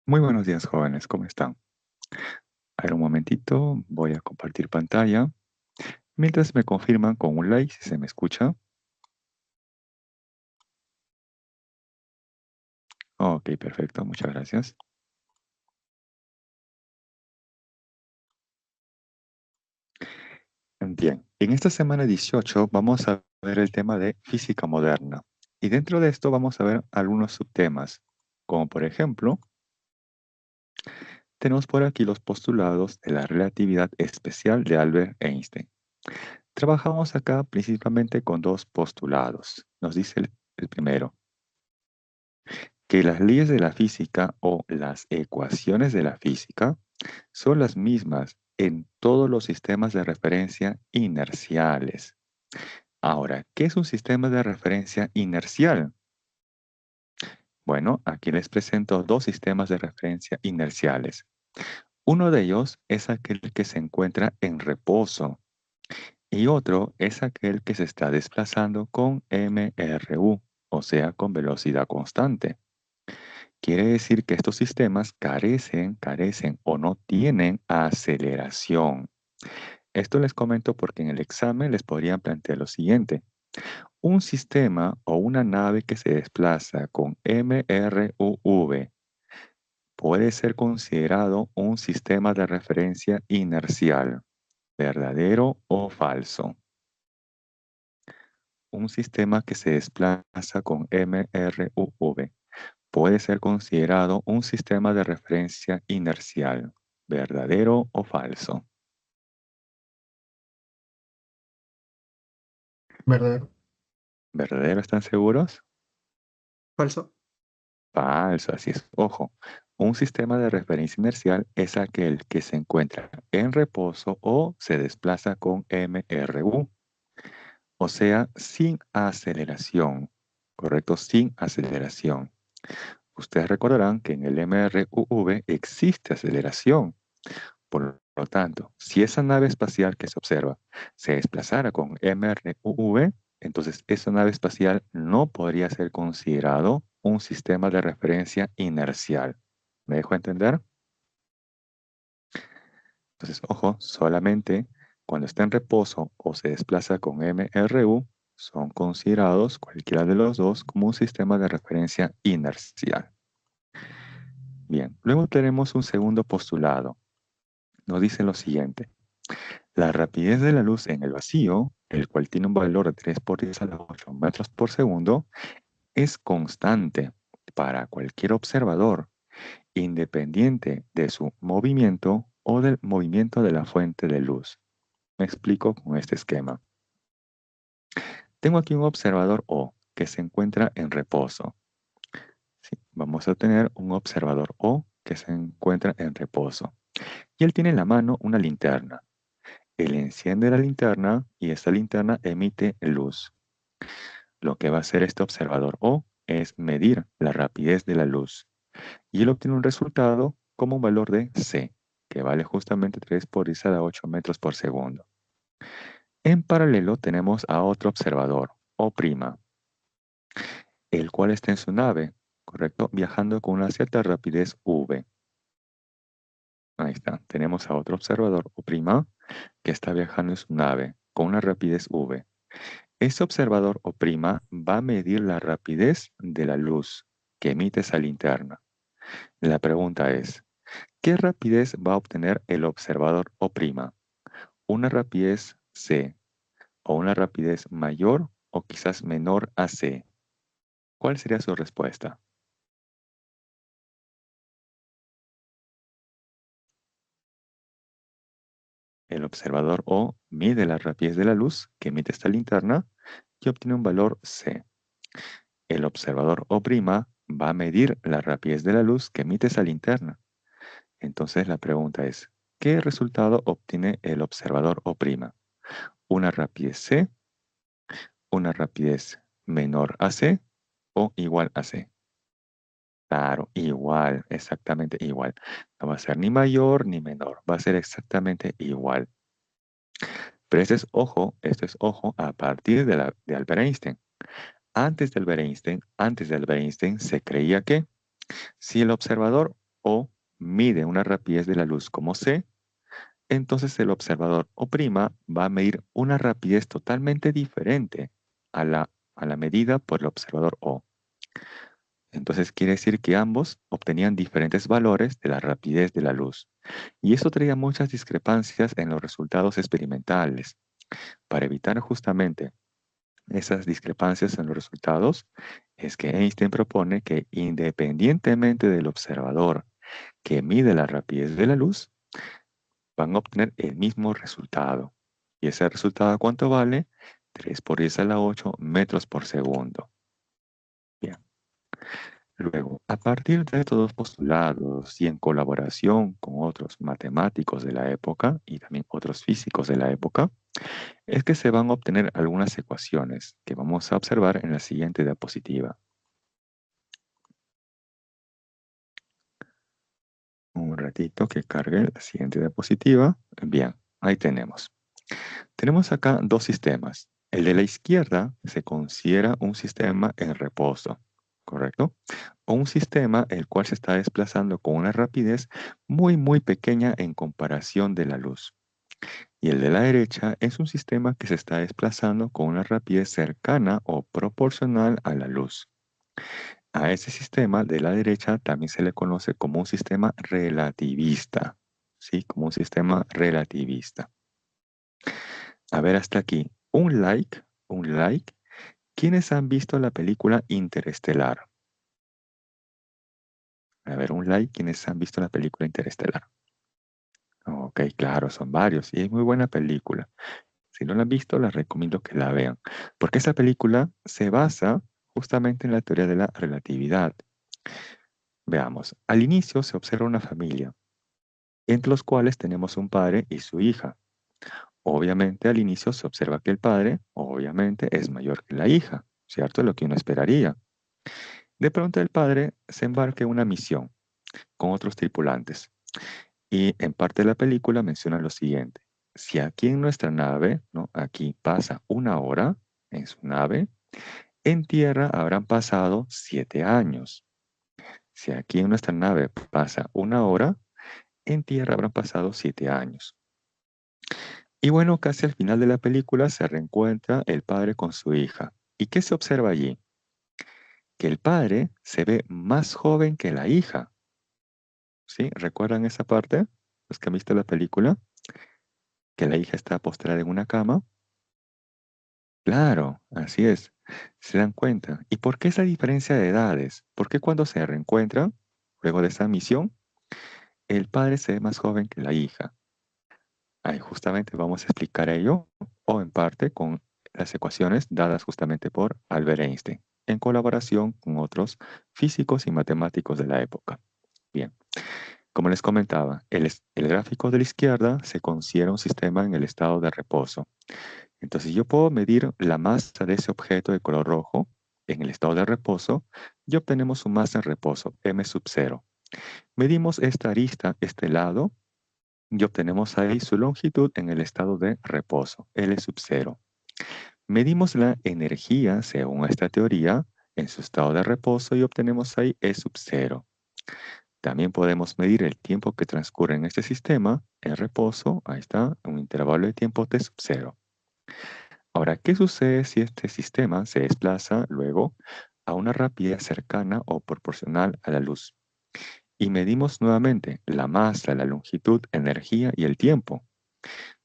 Muy buenos días, jóvenes, ¿cómo están? A ver, un momentito, voy a compartir pantalla. Mientras me confirman con un like si se me escucha. Ok, perfecto, muchas gracias. Bien, en esta semana 18 vamos a ver el tema de física moderna. Y dentro de esto vamos a ver algunos subtemas, como por ejemplo, tenemos por aquí los postulados de la relatividad especial de Albert Einstein. Trabajamos acá principalmente con dos postulados. Nos dice el primero, que las leyes de la física o las ecuaciones de la física son las mismas en todos los sistemas de referencia inerciales. Ahora, ¿qué es un sistema de referencia inercial? Bueno, aquí les presento dos sistemas de referencia inerciales. Uno de ellos es aquel que se encuentra en reposo y otro es aquel que se está desplazando con mRU, o sea, con velocidad constante. Quiere decir que estos sistemas carecen o no tienen aceleración. Esto les comento porque en el examen les podrían plantear lo siguiente. Un sistema o una nave que se desplaza con mRUV puede ser considerado un sistema de referencia inercial, verdadero o falso. Un sistema que se desplaza con mRUV puede ser considerado un sistema de referencia inercial, verdadero o falso. ¿Verdadero? ¿Verdadero están seguros? ¿Falso? Falso, así es. Ojo, un sistema de referencia inercial es aquel que se encuentra en reposo o se desplaza con mRU, o sea, sin aceleración, ¿correcto? Sin aceleración. Ustedes recordarán que en el mRUV existe aceleración. Por lo tanto, si esa nave espacial que se observa se desplazara con mRUV, entonces esa nave espacial no podría ser considerado un sistema de referencia inercial. ¿Me dejo entender? Entonces, ojo, solamente cuando está en reposo o se desplaza con mRU, son considerados cualquiera de los dos como un sistema de referencia inercial. Bien, luego tenemos un segundo postulado. Nos dice lo siguiente. La rapidez de la luz en el vacío, el cual tiene un valor de 3 por 10 a la 8 metros por segundo, es constante para cualquier observador, independiente de su movimiento o del movimiento de la fuente de luz. Me explico con este esquema. Tengo aquí un observador O que se encuentra en reposo. Sí, vamos a tener un observador O que se encuentra en reposo. Y él tiene en la mano una linterna. Él enciende la linterna y esta linterna emite luz. Lo que va a hacer este observador O es medir la rapidez de la luz. Y él obtiene un resultado como un valor de C, que vale justamente 3 por 10 a la 8 metros por segundo. En paralelo tenemos a otro observador, O', el cual está en su nave, ¿correcto? Viajando con una cierta rapidez V. Ahí está. Tenemos a otro observador, O', que está viajando en su nave con una rapidez V. Este observador O' va a medir la rapidez de la luz que emite esa linterna. La pregunta es, ¿qué rapidez va a obtener el observador O'? ¿Una rapidez C o una rapidez mayor o quizás menor a C? ¿Cuál sería su respuesta? El observador O mide la rapidez de la luz que emite esta linterna y obtiene un valor C. El observador O' va a medir la rapidez de la luz que emite esa linterna. Entonces la pregunta es, ¿qué resultado obtiene el observador O'? ¿Una rapidez C, una rapidez menor a C o igual a C? Claro, igual, exactamente igual. No va a ser ni mayor ni menor, va a ser exactamente igual. Pero esto es ojo a partir de Albert Einstein. Antes de Albert Einstein se creía que si el observador O mide una rapidez de la luz como c, entonces el observador O' va a medir una rapidez totalmente diferente a la medida por el observador O. Entonces quiere decir que ambos obtenían diferentes valores de la rapidez de la luz. Y eso traía muchas discrepancias en los resultados experimentales. Para evitar justamente esas discrepancias en los resultados, es que Einstein propone que independientemente del observador que mide la rapidez de la luz, van a obtener el mismo resultado. ¿Y ese resultado cuánto vale? 3 por 10 a la 8 metros por segundo. Bien. Luego, a partir de estos dos postulados y en colaboración con otros matemáticos de la época y también otros físicos de la época, es que se van a obtener algunas ecuaciones que vamos a observar en la siguiente diapositiva. Un ratito que cargue la siguiente diapositiva. Bien, ahí tenemos. Tenemos acá dos sistemas. El de la izquierda se considera un sistema en reposo, ¿correcto? O un sistema el cual se está desplazando con una rapidez muy pequeña en comparación de la luz. Y el de la derecha es un sistema que se está desplazando con una rapidez cercana o proporcional a la luz. A ese sistema de la derecha también se le conoce como un sistema relativista, ¿sí? Como un sistema relativista. A ver, hasta aquí. Un like. ¿Quiénes han visto la película Interestelar? A ver, un like. ¿Quiénes han visto la película Interestelar? Ok, claro, son varios. Y es muy buena película. Si no la han visto, les recomiendo que la vean. Porque esa película se basa justamente en la teoría de la relatividad. Veamos. Al inicio se observa una familia, entre los cuales tenemos un padre y su hija. Obviamente al inicio se observa que el padre, obviamente, es mayor que la hija, ¿cierto? Lo que uno esperaría. De pronto el padre se embarca en una misión con otros tripulantes y en parte de la película menciona lo siguiente. Si aquí en nuestra nave, ¿no? Aquí pasa 1 hora en su nave, en tierra habrán pasado 7 años. Si aquí en nuestra nave pasa 1 hora, en tierra habrán pasado 7 años. Y bueno, casi al final de la película se reencuentra el padre con su hija. ¿Y qué se observa allí? Que el padre se ve más joven que la hija. ¿Sí? ¿Recuerdan esa parte? Los que han visto la película, que la hija está postrada en una cama. Claro, así es. Se dan cuenta. ¿Y por qué esa diferencia de edades? ¿Por qué cuando se reencuentran, luego de esa misión, el padre se ve más joven que la hija? Ahí justamente vamos a explicar ello, o en parte con las ecuaciones dadas justamente por Albert Einstein, en colaboración con otros físicos y matemáticos de la época. Bien, como les comentaba, el gráfico de la izquierda se considera un sistema en el estado de reposo. Entonces yo puedo medir la masa de ese objeto de color rojo en el estado de reposo y obtenemos su masa en reposo, m sub 0. Medimos esta arista, este lado, y obtenemos ahí su longitud en el estado de reposo, L sub 0. Medimos la energía, según esta teoría, en su estado de reposo y obtenemos ahí E sub 0. También podemos medir el tiempo que transcurre en este sistema en reposo, ahí está, un intervalo de tiempo T sub 0. Ahora, ¿qué sucede si este sistema se desplaza luego a una rapidez cercana o proporcional a la luz? Y medimos nuevamente la masa, la longitud, energía y el tiempo.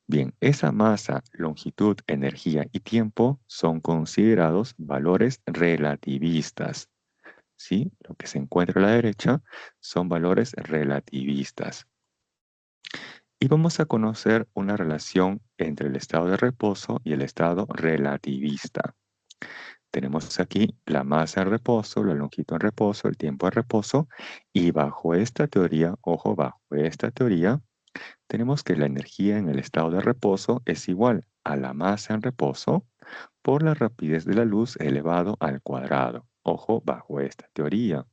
Bien, esa masa, longitud, energía y tiempo son considerados valores relativistas. ¿Sí? Lo que se encuentra a la derecha son valores relativistas. Y vamos a conocer una relación entre el estado de reposo y el estado relativista. Tenemos aquí la masa en reposo, la longitud en reposo, el tiempo en reposo, y bajo esta teoría, ojo, bajo esta teoría, tenemos que la energía en el estado de reposo es igual a la masa en reposo por la rapidez de la luz elevado al cuadrado. Ojo, bajo esta teoría.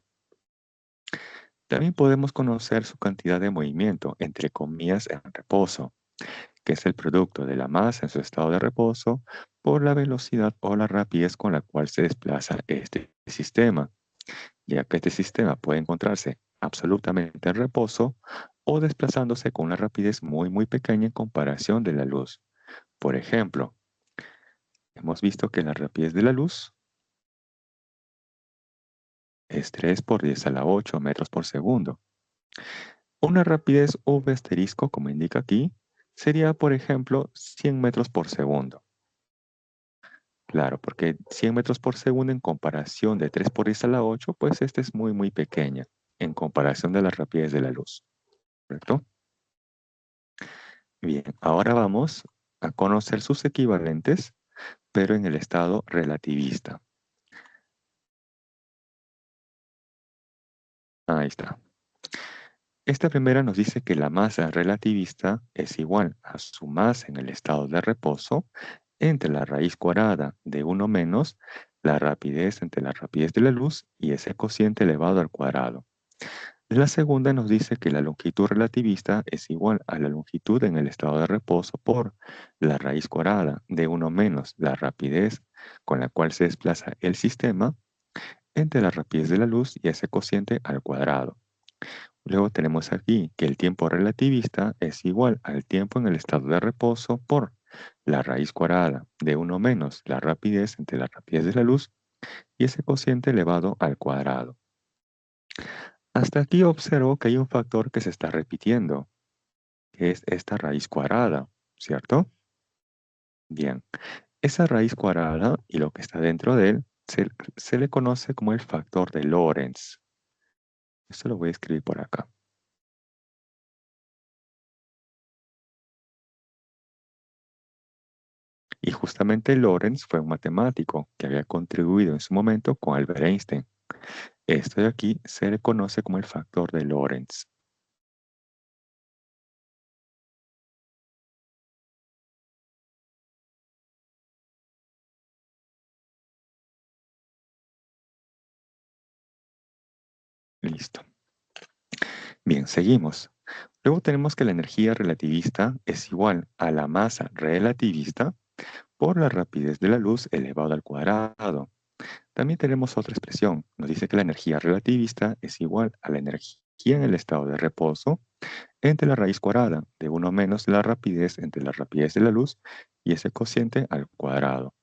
También podemos conocer su cantidad de movimiento, entre comillas, en reposo, que es el producto de la masa en su estado de reposo por la velocidad o la rapidez con la cual se desplaza este sistema, ya que este sistema puede encontrarse absolutamente en reposo o desplazándose con una rapidez muy pequeña en comparación de la luz. Por ejemplo, hemos visto que la rapidez de la luz es 3 por 10 a la 8 metros por segundo. Una rapidez v asterisco, como indica aquí, sería, por ejemplo, 100 metros por segundo. Claro, porque 100 metros por segundo en comparación de 3 por 10 a la 8, pues esta es muy pequeña en comparación de la rapidez de la luz. ¿Correcto? Bien, ahora vamos a conocer sus equivalentes, pero en el estado relativista. Ahí está. Esta primera nos dice que la masa relativista es igual a su masa en el estado de reposo entre la raíz cuadrada de 1 menos la rapidez entre la rapidez de la luz y ese cociente elevado al cuadrado. La segunda nos dice que la longitud relativista es igual a la longitud en el estado de reposo por la raíz cuadrada de 1 menos la rapidez con la cual se desplaza el sistema entre la rapidez de la luz y ese cociente al cuadrado. Luego tenemos aquí que el tiempo relativista es igual al tiempo en el estado de reposo por la raíz cuadrada de 1 menos la rapidez entre la rapidez de la luz y ese cociente elevado al cuadrado. Hasta aquí observo que hay un factor que se está repitiendo, que es esta raíz cuadrada, ¿cierto? Bien, esa raíz cuadrada y lo que está dentro de él se le conoce como el factor de Lorentz. Esto lo voy a escribir por acá. Y justamente Lorentz fue un matemático que había contribuido en su momento con Albert Einstein. Esto de aquí se le conoce como el factor de Lorentz. Listo. Bien, seguimos. Luego tenemos que la energía relativista es igual a la masa relativista por la rapidez de la luz elevado al cuadrado. También tenemos otra expresión. Nos dice que la energía relativista es igual a la energía en el estado de reposo entre la raíz cuadrada de 1 menos la rapidez entre la rapidez de la luz y ese cociente al cuadrado.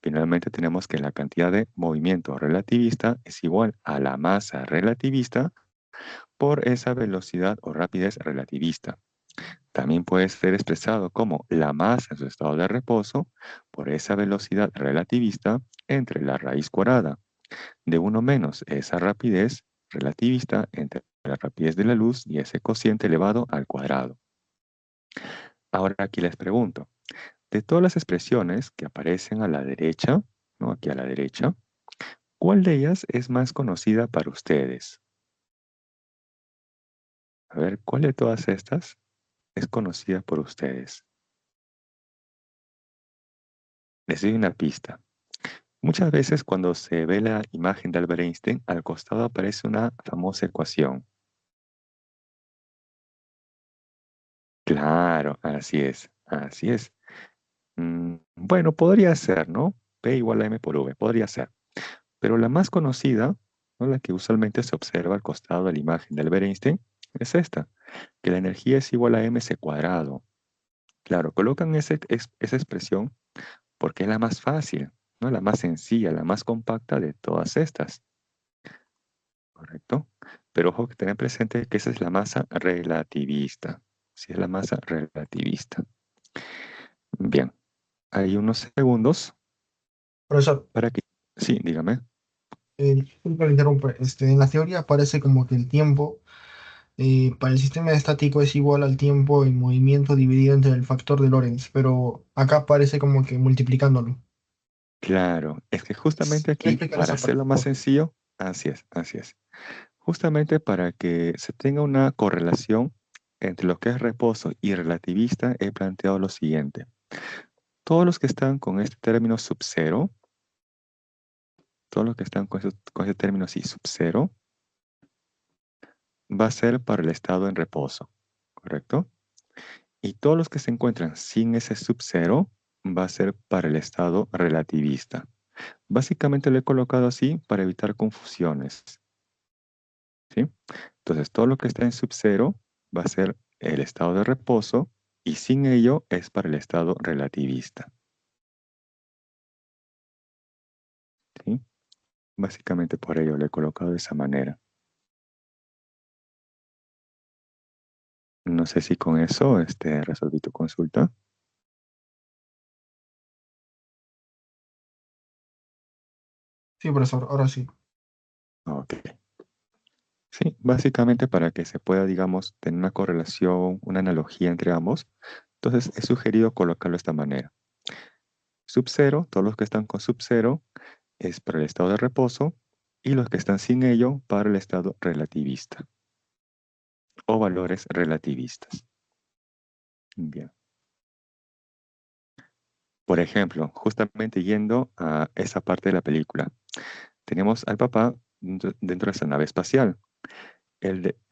Finalmente tenemos que la cantidad de movimiento relativista es igual a la masa relativista por esa velocidad o rapidez relativista. También puede ser expresado como la masa en su estado de reposo por esa velocidad relativista entre la raíz cuadrada de 1 menos esa rapidez relativista entre la rapidez de la luz y ese cociente elevado al cuadrado. Ahora aquí les pregunto, de todas las expresiones que aparecen a la derecha, ¿no? Aquí a la derecha, ¿cuál de ellas es más conocida para ustedes? A ver, ¿cuál de todas estas es conocida por ustedes? Les doy una pista. Muchas veces cuando se ve la imagen de Albert Einstein, al costado aparece una famosa ecuación. Claro, así es, así es. Bueno, podría ser, ¿no? P igual a M por V, podría ser. Pero la más conocida, ¿no? La que usualmente se observa al costado de la imagen de Albert Einstein, es esta, que la energía es igual a mc cuadrado. Claro, colocan esa expresión porque es la más fácil, ¿no? La más sencilla, la más compacta de todas estas. ¿Correcto? Pero ojo que tener presente que esa es la masa relativista. Sí, es la masa relativista. Bien, hay unos segundos Profesor, para que... Sí, dígame. disculpa que interrumpa. En la teoría parece como que el tiempo para el sistema estático es igual al tiempo en movimiento dividido entre el factor de Lorentz, pero acá parece como que multiplicándolo. Claro, es que justamente ¿Quiere aquí, explicar para esa parte, hacerlo por más favor? sencillo, así es, así es. Justamente para que se tenga una correlación entre lo que es reposo y relativista, he planteado lo siguiente. Todos los que están con este término sub cero, todos los que están con ese término así sub cero, va a ser para el estado en reposo, ¿correcto? Y todos los que se encuentran sin ese sub cero, va a ser para el estado relativista. Básicamente lo he colocado así para evitar confusiones. ¿sí? Entonces, todo lo que está en sub-cero va a ser el estado de reposo y sin ello es para el estado relativista, ¿sí? Básicamente por ello lo he colocado de esa manera. No sé si con eso resolví tu consulta. Sí, profesor, ahora sí. Ok. Sí, básicamente para que se pueda, digamos, tener una correlación, una analogía entre ambos, entonces he sugerido colocarlo de esta manera. Sub-cero, todos los que están con sub-cero es para el estado de reposo y los que están sin ello para el estado relativista o valores relativistas. Bien. Por ejemplo, justamente yendo a esa parte de la película, tenemos al papá dentro de esa nave espacial.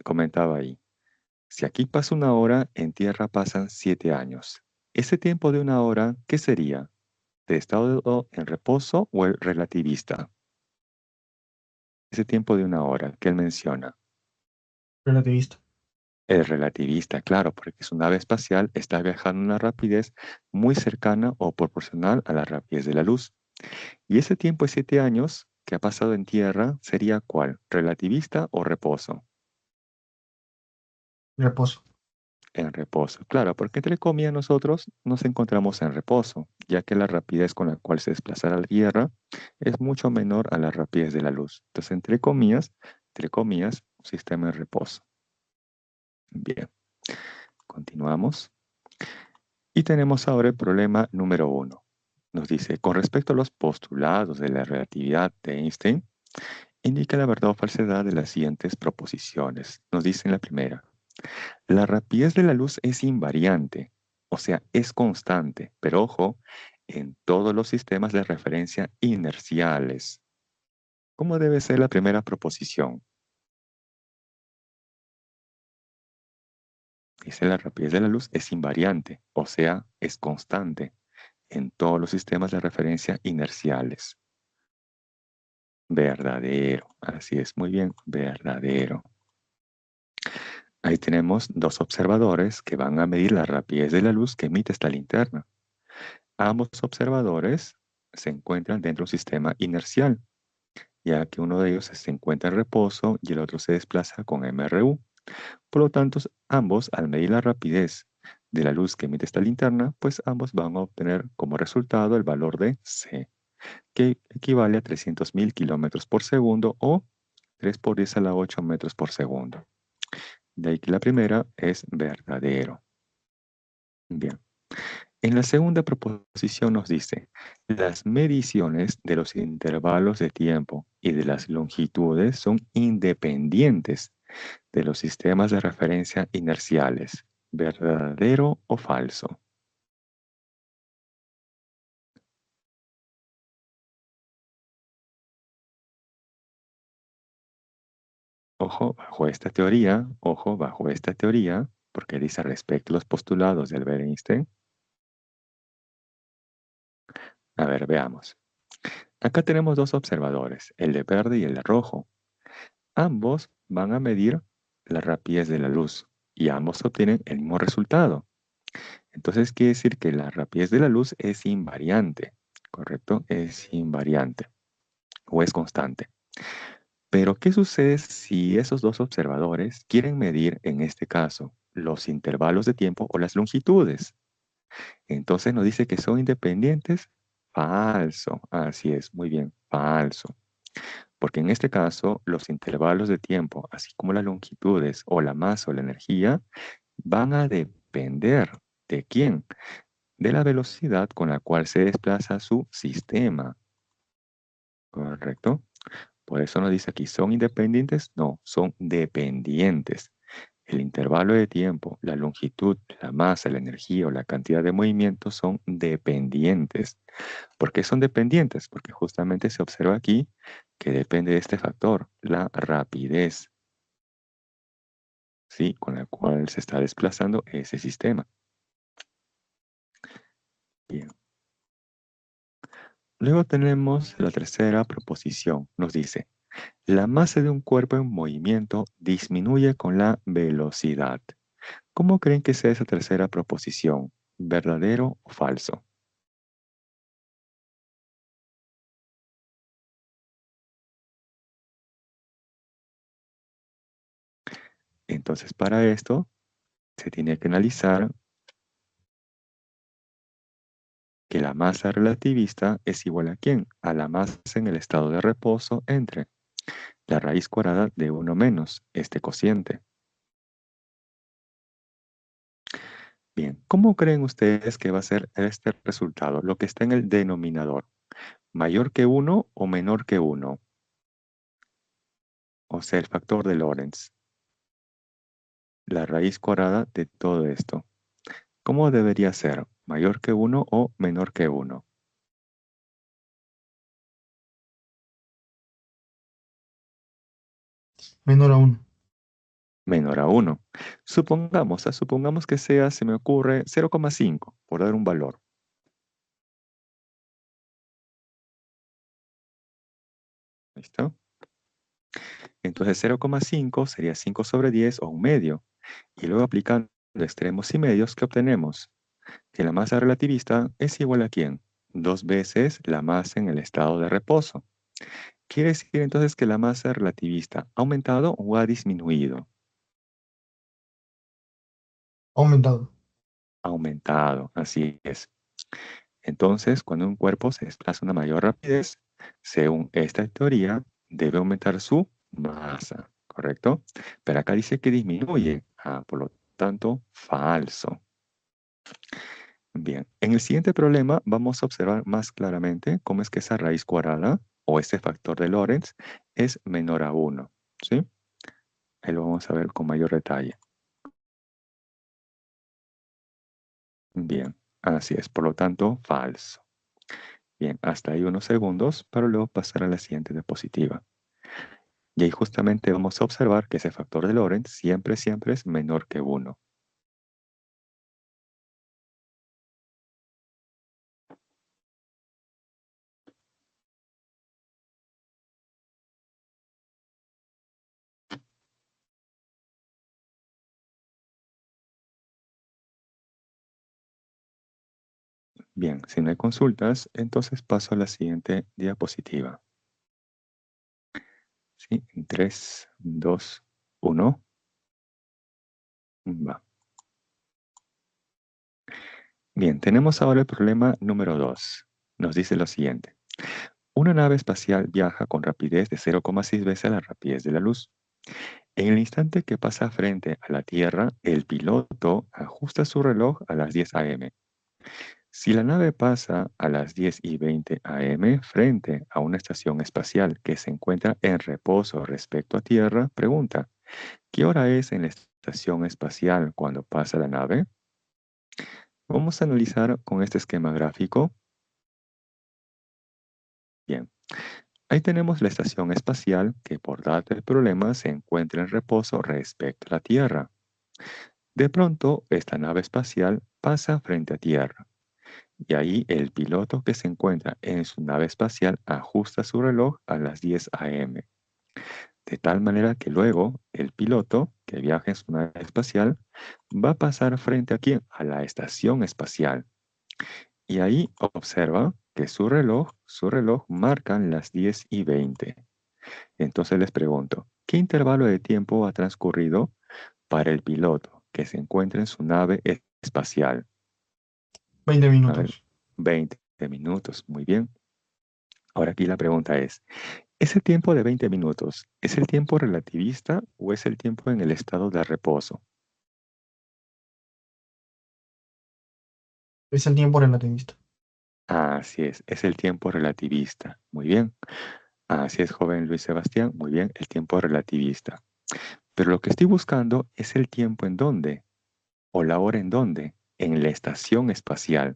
Comentaba ahí, si aquí pasa una hora, en Tierra pasan 7 años. Ese tiempo de una hora, ¿qué sería? ¿De estado en reposo o el relativista? Ese tiempo de una hora que él menciona. Relativista. El relativista, claro, porque su nave espacial está viajando a una rapidez muy cercana o proporcional a la rapidez de la luz. Y ese tiempo de 7 años que ha pasado en Tierra sería ¿cuál? ¿Relativista o reposo? Reposo. En reposo, claro, porque entre comillas nosotros nos encontramos en reposo, ya que la rapidez con la cual se desplaza la Tierra es mucho menor a la rapidez de la luz. Entonces, entre comillas, un sistema en reposo. Bien, continuamos. Y tenemos ahora el problema número 1. Nos dice, con respecto a los postulados de la relatividad de Einstein, indica la verdad o falsedad de las siguientes proposiciones. Nos dice en la primera, la rapidez de la luz es invariante, o sea, es constante, pero ojo, en todos los sistemas de referencia inerciales. ¿Cómo debe ser la primera proposición? Dice la rapidez de la luz es invariante, o sea, es constante en todos los sistemas de referencia inerciales. Verdadero, así es, muy bien, verdadero. Ahí tenemos dos observadores que van a medir la rapidez de la luz que emite esta linterna. Ambos observadores se encuentran dentro de un sistema inercial, ya que uno de ellos se encuentra en reposo y el otro se desplaza con MRU. Por lo tanto, ambos, al medir la rapidez de la luz que emite esta linterna, pues ambos van a obtener como resultado el valor de C, que equivale a 300.000 kilómetros por segundo o 3 por 10 a la 8 metros por segundo. De ahí que la primera es verdadero. Bien. En la segunda proposición nos dice, las mediciones de los intervalos de tiempo y de las longitudes son independientes de los sistemas de referencia inerciales. ¿Verdadero o falso? Ojo, bajo esta teoría, porque dice respecto a los postulados de Albert Einstein. A ver, veamos. Acá tenemos dos observadores, el de verde y el de rojo. Ambos van a medir la rapidez de la luz y ambos obtienen el mismo resultado. Entonces quiere decir que la rapidez de la luz es invariante, ¿correcto? Es invariante o es constante. Pero ¿qué sucede si esos dos observadores quieren medir, en este caso, los intervalos de tiempo o las longitudes? Entonces nos dice que son independientes. Falso. Así es, muy bien, falso. Porque en este caso, los intervalos de tiempo, así como las longitudes o la masa o la energía, van a depender de quién, de la velocidad con la cual se desplaza su sistema. ¿Correcto? Por eso nos dice aquí, ¿son independientes? No, son dependientes. El intervalo de tiempo, la longitud, la masa, la energía o la cantidad de movimiento son dependientes. ¿Por qué son dependientes? Porque justamente se observa aquí que depende de este factor, la rapidez, ¿sí? Con la cual se está desplazando ese sistema. Bien. Luego tenemos la tercera proposición. Nos dice, La masa de un cuerpo en movimiento disminuye con la velocidad. ¿Cómo creen que sea esa tercera proposición? ¿Verdadero o falso? Entonces, para esto, se tiene que analizar que la masa relativista es igual ¿a quién? A la masa en el estado de reposo entre la raíz cuadrada de 1 menos este cociente. Bien, ¿cómo creen ustedes que va a ser este resultado? Lo que está en el denominador. ¿Mayor que 1 o menor que 1? O sea, el factor de Lorentz. La raíz cuadrada de todo esto. ¿Cómo debería ser? ¿Mayor que 1 o menor que 1? Menor a 1. Menor a 1. Supongamos que sea, se me ocurre, 0,5, por dar un valor. ¿Listo? Entonces 0,5 sería 5 sobre 10 o un medio. Y luego aplicando extremos y medios, ¿qué obtenemos? Que la masa relativista es igual ¿a quién? 2 veces la masa en el estado de reposo. Quiere decir entonces que la masa relativista ha aumentado o ha disminuido. Aumentado. Ha aumentado, así es. Entonces, cuando un cuerpo se desplaza a una mayor rapidez, según esta teoría, debe aumentar su masa, ¿correcto? Pero acá dice que disminuye. Por lo tanto, falso. Bien, en el siguiente problema vamos a observar más claramente cómo es que esa raíz cuadrada o ese factor de Lorentz es menor a 1, ¿sí? Ahí lo vamos a ver con mayor detalle. Bien, así es, por lo tanto, falso. Bien, hasta ahí unos segundos para luego pasar a la siguiente diapositiva. Y ahí justamente vamos a observar que ese factor de Lorentz siempre es menor que 1. Bien, si no hay consultas, entonces paso a la siguiente diapositiva. ¿Sí? En 3, 2, 1. Va. Bien, tenemos ahora el problema número 2. Nos dice lo siguiente. Una nave espacial viaja con rapidez de 0,6 veces la rapidez de la luz. En el instante que pasa frente a la Tierra, el piloto ajusta su reloj a las 10 a.m. Si la nave pasa a las 10:20 a.m. frente a una estación espacial que se encuentra en reposo respecto a Tierra, pregunta, ¿qué hora es en la estación espacial cuando pasa la nave? Vamos a analizar con este esquema gráfico. Bien, ahí tenemos la estación espacial que por dado el problema se encuentra en reposo respecto a la Tierra. De pronto, esta nave espacial pasa frente a Tierra. Y ahí el piloto que se encuentra en su nave espacial ajusta su reloj a las 10 a.m. De tal manera que luego el piloto que viaja en su nave espacial va a pasar frente a quién? A la estación espacial. Y ahí observa que su reloj marcan las 10:20. Entonces les pregunto, ¿qué intervalo de tiempo ha transcurrido para el piloto que se encuentra en su nave espacial? 20 A ver, minutos. 20 minutos, muy bien. Ahora aquí la pregunta es, ¿ese tiempo de 20 minutos es el tiempo relativista o es el tiempo en el estado de reposo? Es el tiempo relativista. Así es el tiempo relativista. Muy bien. Así es, joven Luis Sebastián. Muy bien, el tiempo relativista. Pero lo que estoy buscando es el tiempo en dónde o la hora en dónde. En la estación espacial.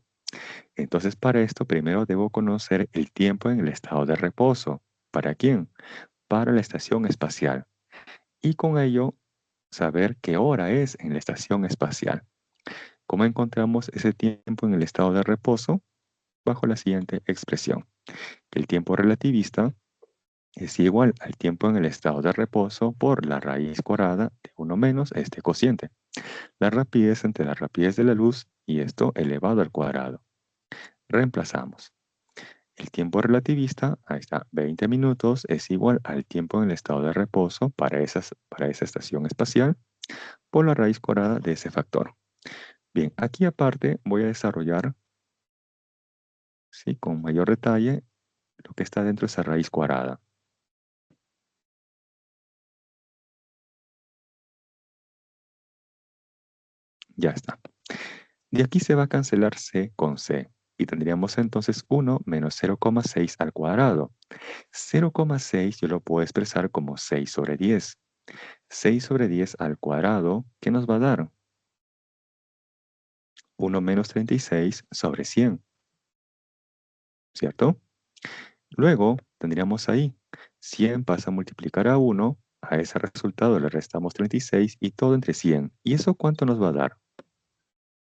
Entonces, para esto, primero debo conocer el tiempo en el estado de reposo. ¿Para quién? Para la estación espacial. Y con ello, saber qué hora es en la estación espacial. ¿Cómo encontramos ese tiempo en el estado de reposo? Bajo la siguiente expresión. El tiempo relativista es igual al tiempo en el estado de reposo por la raíz cuadrada de 1 menos este cociente. La rapidez entre la rapidez de la luz y esto elevado al cuadrado. Reemplazamos. El tiempo relativista, ahí está, 20 minutos, es igual al tiempo en el estado de reposo para esa estación espacial por la raíz cuadrada de ese factor. Bien, aquí aparte voy a desarrollar, ¿sí?, con mayor detalle lo que está dentro de esa raíz cuadrada. Ya está. De aquí se va a cancelar c con c. Y tendríamos entonces 1 menos 0,6 al cuadrado. 0,6 yo lo puedo expresar como 6 sobre 10. 6 sobre 10 al cuadrado, ¿qué nos va a dar? 1 menos 36 sobre 100, ¿cierto? Luego tendríamos ahí 100 pasa a multiplicar a 1, a ese resultado le restamos 36 y todo entre 100. ¿Y eso cuánto nos va a dar?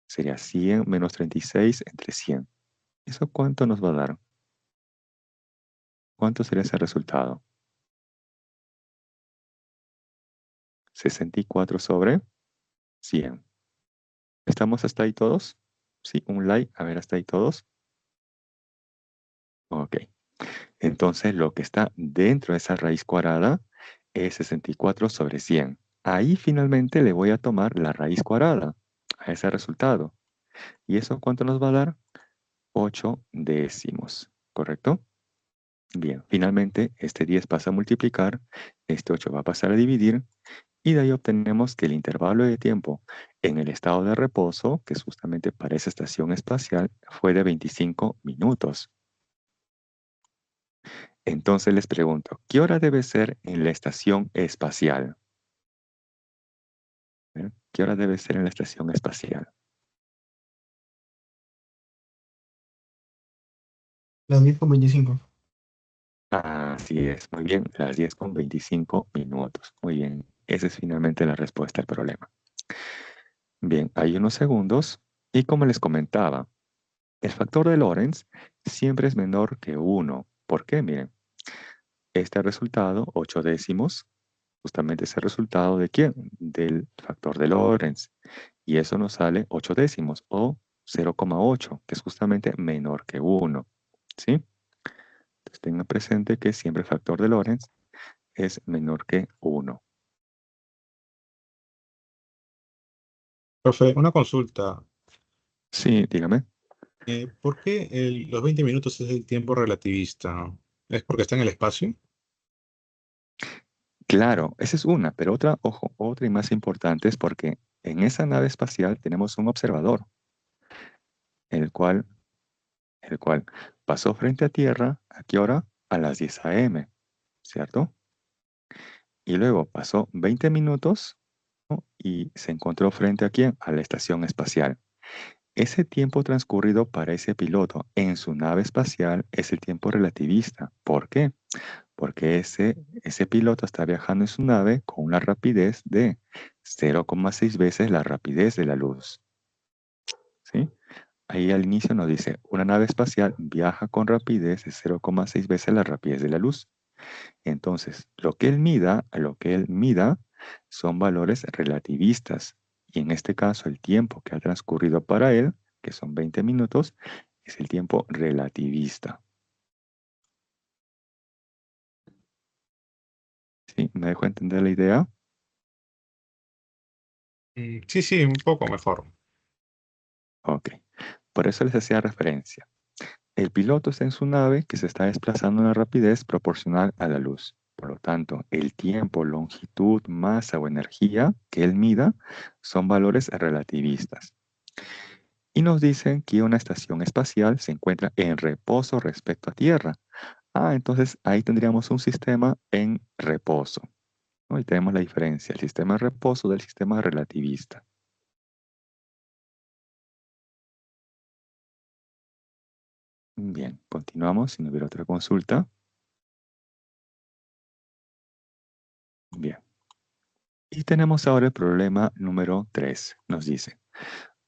Sería 100 menos 36 entre 100. ¿Eso cuánto nos va a dar? ¿Cuánto sería ese resultado? 64 sobre 100. ¿Estamos hasta ahí todos? Sí, un like. A ver, ¿hasta ahí todos? Ok. Entonces, lo que está dentro de esa raíz cuadrada es 64 sobre 100. Ahí finalmente le voy a tomar la raíz cuadrada a ese resultado. ¿Y eso cuánto nos va a dar? 8 décimos, ¿correcto? Bien, finalmente este 10 pasa a multiplicar, este 8 va a pasar a dividir, y de ahí obtenemos que el intervalo de tiempo en el estado de reposo, que es justamente para esa estación espacial, fue de 25 minutos. Entonces les pregunto, ¿qué hora debe ser en la estación espacial? ¿Qué hora debe ser en la estación espacial? Las 10:25. Así es, muy bien, las 10:25 minutos. Muy bien, esa es finalmente la respuesta al problema. Bien, hay unos segundos y como les comentaba, el factor de Lorentz siempre es menor que 1. ¿Por qué? Miren, este resultado, 8 décimos, justamente es el resultado ¿de quién? Del factor de Lorentz. Y eso nos sale 8 décimos o 0,8, que es justamente menor que 1. ¿Sí? Entonces tengan presente que siempre el factor de Lorentz es menor que 1. Profe, una consulta. Sí, dígame. ¿Por qué los 20 minutos es el tiempo relativista? ¿Es porque está en el espacio? Claro, esa es una, pero otra, ojo, otra y más importante es porque en esa nave espacial tenemos un observador, el cual, el cual pasó frente a Tierra, ¿a qué hora? A las 10 a.m., ¿cierto? Y luego pasó 20 minutos, ¿no?, y se encontró frente a quién? A la estación espacial. Ese tiempo transcurrido para ese piloto en su nave espacial es el tiempo relativista. ¿Por qué? Porque ese piloto está viajando en su nave con una rapidez de 0,6 veces la rapidez de la luz. ¿Sí? Ahí al inicio nos dice, una nave espacial viaja con rapidez de 0,6 veces la rapidez de la luz. Entonces, lo que él mida son valores relativistas. Y en este caso, el tiempo que ha transcurrido para él, que son 20 minutos, es el tiempo relativista. ¿Sí? ¿Me dejo entender la idea? Sí, sí, un poco mejor. Ok. Por eso les hacía referencia. El piloto está en su nave que se está desplazando a una rapidez proporcional a la luz. Por lo tanto, el tiempo, longitud, masa o energía que él mida son valores relativistas. Y nos dicen que una estación espacial se encuentra en reposo respecto a Tierra. Entonces ahí tendríamos un sistema en reposo, ¿no? Y tenemos la diferencia, el sistema de reposo del sistema relativista. Bien, continuamos si no hubiera otra consulta. Bien. Y tenemos ahora el problema número 3. Nos dice,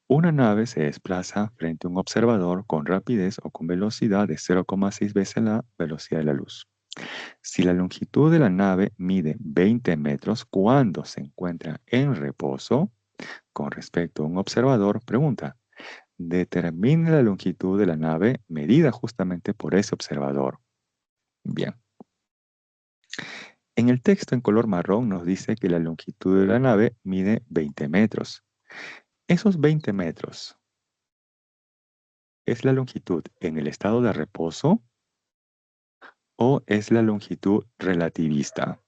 una nave se desplaza frente a un observador con rapidez o con velocidad de 0,6 veces la velocidad de la luz. Si la longitud de la nave mide 20 metros cuando se encuentra en reposo, con respecto a un observador, pregunta, determine la longitud de la nave medida justamente por ese observador. Bien. En el texto en color marrón nos dice que la longitud de la nave mide 20 metros. Esos 20 metros es la longitud en el estado de reposo o es la longitud relativista.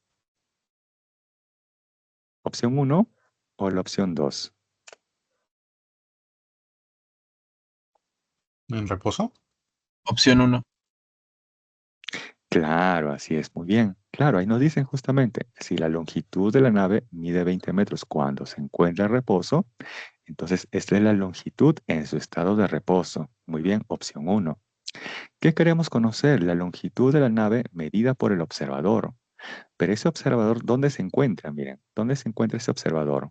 ¿Opción 1 o la opción 2? ¿En reposo? Opción 1. Claro, así es, muy bien. Claro, ahí nos dicen justamente, si la longitud de la nave mide 20 metros cuando se encuentra en reposo, entonces esta es la longitud en su estado de reposo. Muy bien, opción 1. ¿Qué queremos conocer? La longitud de la nave medida por el observador. Pero ese observador, ¿dónde se encuentra? Miren, ¿dónde se encuentra ese observador?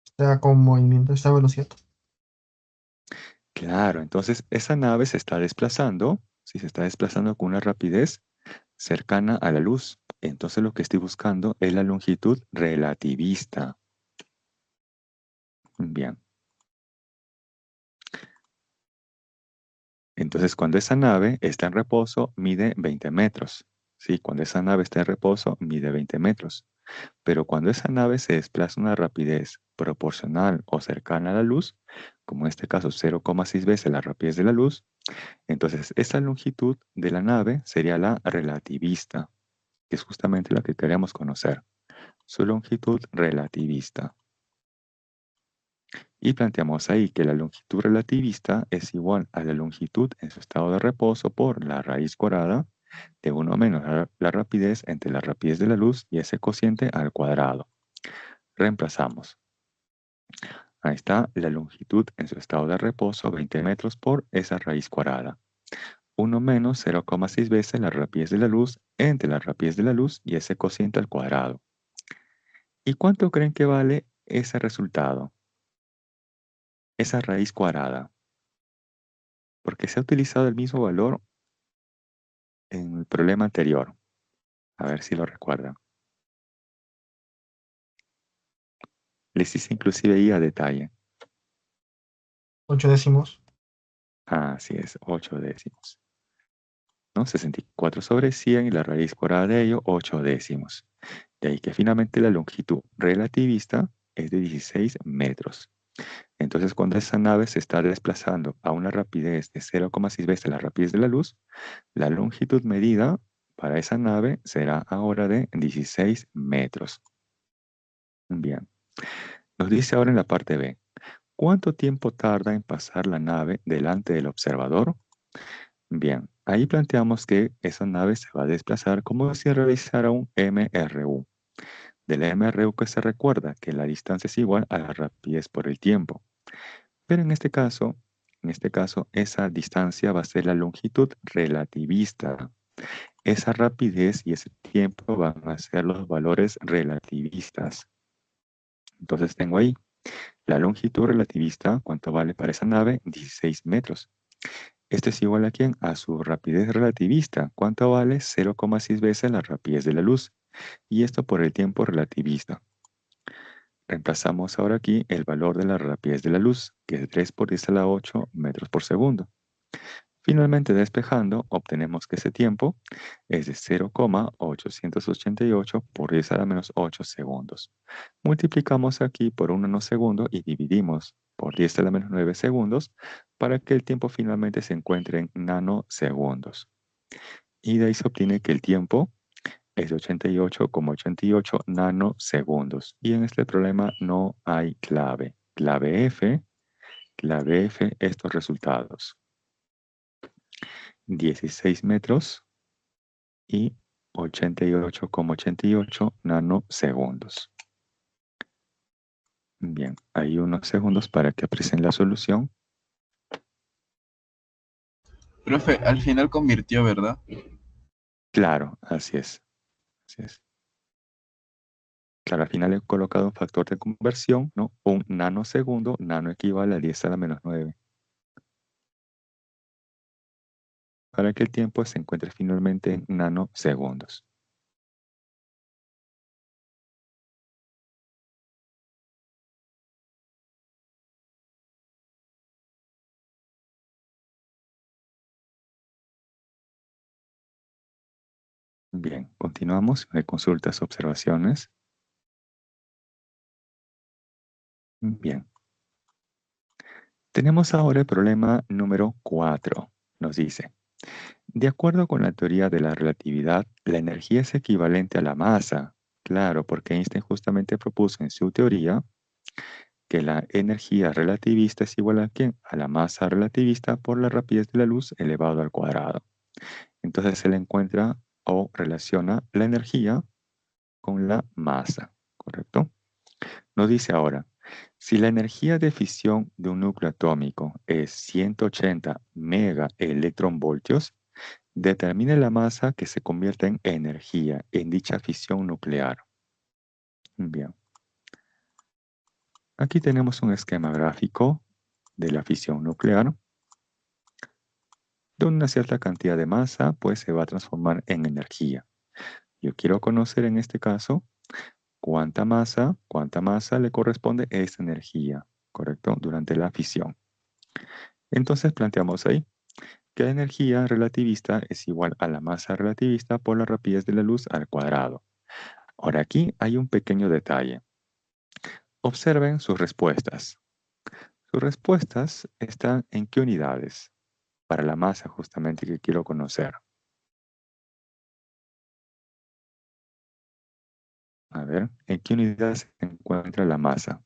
Está con movimiento, esta velocidad. Claro, entonces esa nave se está desplazando, si se está desplazando con una rapidez cercana a la luz. Entonces lo que estoy buscando es la longitud relativista. Bien. Entonces cuando esa nave está en reposo, mide 20 metros. Sí, cuando esa nave está en reposo, mide 20 metros. Pero cuando esa nave se desplaza a una rapidez proporcional o cercana a la luz, como en este caso 0,6 veces la rapidez de la luz, entonces esa longitud de la nave sería la relativista, que es justamente la que queremos conocer, su longitud relativista. Y planteamos ahí que la longitud relativista es igual a la longitud en su estado de reposo por la raíz cuadrada de 1 menos la rapidez entre la rapidez de la luz y ese cociente al cuadrado. Reemplazamos. Ahí está la longitud en su estado de reposo, 20 metros por esa raíz cuadrada. 1 menos 0,6 veces la rapidez de la luz entre la rapidez de la luz y ese cociente al cuadrado. ¿Y cuánto creen que vale ese resultado? Esa raíz cuadrada. Porque se ha utilizado el mismo valor en el problema anterior. A ver si lo recuerdan. Les hice inclusive ahí a detalle. 8 décimos. Así es, 8 décimos. ¿No? 64 sobre 100 y la raíz cuadrada de ello, 8 décimos. De ahí que finalmente la longitud relativista es de 16 metros. Entonces, cuando esa nave se está desplazando a una rapidez de 0,6 veces la rapidez de la luz, la longitud medida para esa nave será ahora de 16 metros. Bien. Nos dice ahora en la parte B, ¿cuánto tiempo tarda en pasar la nave delante del observador? Bien, ahí planteamos que esa nave se va a desplazar como si realizara un MRU. Del MRU que se recuerda que la distancia es igual a la rapidez por el tiempo. Pero en este caso, esa distancia va a ser la longitud relativista. Esa rapidez y ese tiempo van a ser los valores relativistas. Entonces tengo ahí la longitud relativista, ¿cuánto vale para esa nave? 16 metros. Esto es igual a ¿quién? A su rapidez relativista. ¿Cuánto vale? 0,6 veces la rapidez de la luz. Y esto por el tiempo relativista. Reemplazamos ahora aquí el valor de la rapidez de la luz, que es 3 por 10 a la 8 metros por segundo. Finalmente, despejando, obtenemos que ese tiempo es de 0,888 por 10 a la menos 8 segundos. Multiplicamos aquí por 1 nanosegundo y dividimos por 10 a la menos 9 segundos para que el tiempo finalmente se encuentre en nanosegundos. Y de ahí se obtiene que el tiempo es de 88,88 nanosegundos. Y en este problema no hay clave. Clave F, estos resultados. 16 metros y 88,88 nanosegundos. Bien, hay unos segundos para que aprecien la solución. Profe, al final convirtió, ¿verdad? Claro, así es. Así es. Claro, al final he colocado un factor de conversión, ¿no? Un nanosegundo, nano equivale a 10 a la menos 9. Para que el tiempo se encuentre finalmente en nanosegundos. Bien, continuamos. De consultas, observaciones. Bien. Tenemos ahora el problema número 4. Nos dice, de acuerdo con la teoría de la relatividad, la energía es equivalente a la masa. Claro, porque Einstein justamente propuso en su teoría que la energía relativista es igual a ¿quién? A la masa relativista por la rapidez de la luz elevado al cuadrado. Entonces él encuentra o relaciona la energía con la masa, ¿correcto? Nos dice ahora, si la energía de fisión de un núcleo atómico es 180 megaelectronvoltios, determine la masa que se convierte en energía en dicha fisión nuclear. Bien. Aquí tenemos un esquema gráfico de la fisión nuclear. De una cierta cantidad de masa, pues se va a transformar en energía. Yo quiero conocer en este caso cuánta masa le corresponde a esta energía, ¿correcto? Durante la fisión. Entonces planteamos ahí que la energía relativista es igual a la masa relativista por la rapidez de la luz al cuadrado. Ahora aquí hay un pequeño detalle. Observen sus respuestas. Sus respuestas están en qué unidades para la masa justamente que quiero conocer. A ver, ¿en qué unidad se encuentra la masa?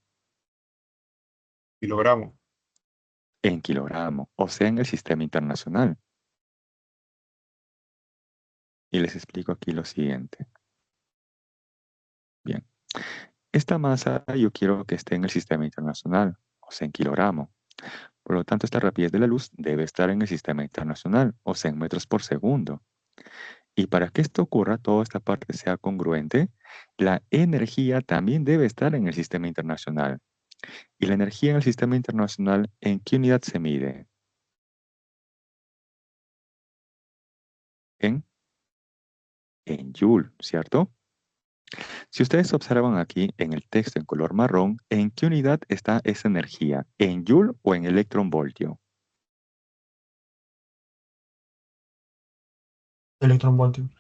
Kilogramo. En kilogramo, o sea, en el sistema internacional. Y les explico aquí lo siguiente. Bien, esta masa yo quiero que esté en el sistema internacional, o sea, en kilogramo. Por lo tanto, esta rapidez de la luz debe estar en el sistema internacional, o sea, en metros por segundo. Y para que esto ocurra, toda esta parte sea congruente, la energía también debe estar en el sistema internacional. ¿Y la energía en el sistema internacional en qué unidad se mide? En Joule, ¿cierto? Si ustedes observan aquí en el texto en color marrón, ¿en qué unidad está esa energía? ¿En Joule o en electronvoltio? Electronvoltio.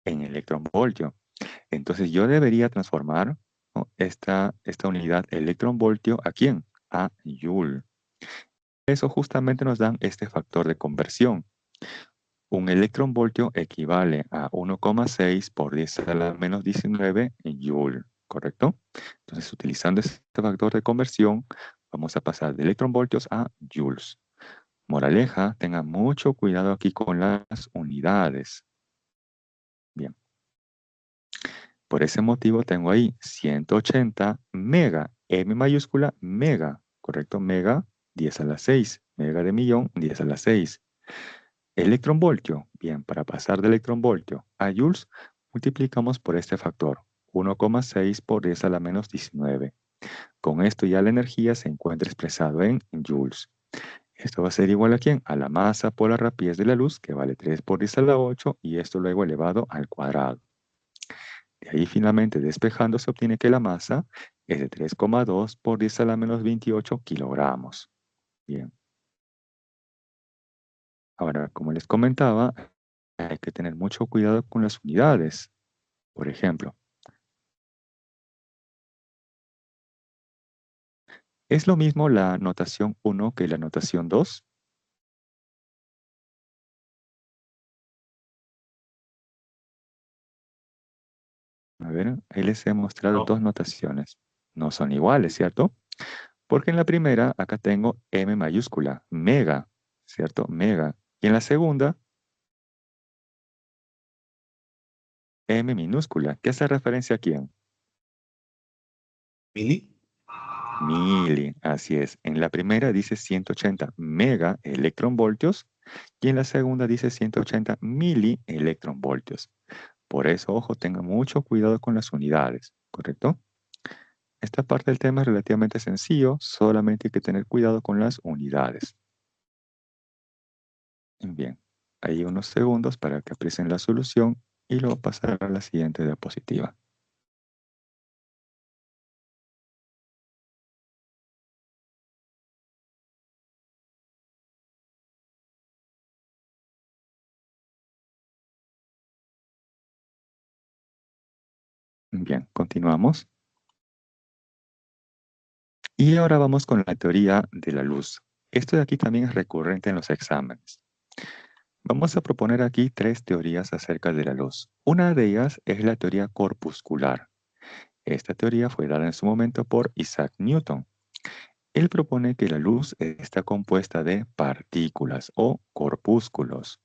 En electronvoltio. Entonces yo debería transformar, ¿no?, esta unidad electronvoltio ¿a quién? A Joule. Eso justamente nos dan este factor de conversión. Un electronvoltio equivale a 1,6 por 10 a la menos 19 Joule, ¿correcto? Entonces, utilizando este factor de conversión, vamos a pasar de electronvoltios a joules. Moraleja, tengan mucho cuidado aquí con las unidades. Bien. Por ese motivo tengo ahí 180 mega, M mayúscula, mega, ¿correcto? Mega, 10 a la 6. Mega de millón, 10 a la 6. Electronvoltio. Bien, para pasar de electronvoltio a joules, multiplicamos por este factor, 1,6 por 10 a la menos 19. Con esto ya la energía se encuentra expresado en joules. Esto va a ser igual a ¿quién? A la masa por la rapidez de la luz, que vale 3 por 10 a la 8, y esto luego elevado al cuadrado. De ahí finalmente despejando se obtiene que la masa es de 3,2 por 10 a la menos 28 kilogramos. Bien. Ahora, como les comentaba, hay que tener mucho cuidado con las unidades. Por ejemplo, ¿es lo mismo la notación 1 que la notación 2? A ver, ahí les he mostrado No. dos notaciones. No son iguales, ¿cierto? Porque en la primera, acá tengo M mayúscula, mega, ¿cierto? Mega. Y en la segunda, M minúscula. ¿Qué hace referencia a quién? ¿Mili? Mili, así es. En la primera dice 180 mega electronvoltios y en la segunda dice 180 milielectronvoltios. Por eso, ojo, tengan mucho cuidado con las unidades, ¿correcto? Esta parte del tema es relativamente sencillo, solamente hay que tener cuidado con las unidades. Bien, hay unos segundos para que aprecien la solución y luego pasar a la siguiente diapositiva. Bien, continuamos. Y ahora vamos con la teoría de la luz. Esto de aquí también es recurrente en los exámenes. Vamos a proponer aquí tres teorías acerca de la luz. Una de ellas es la teoría corpuscular. Esta teoría fue dada en su momento por Isaac Newton. Él propone que la luz está compuesta de partículas o corpúsculos.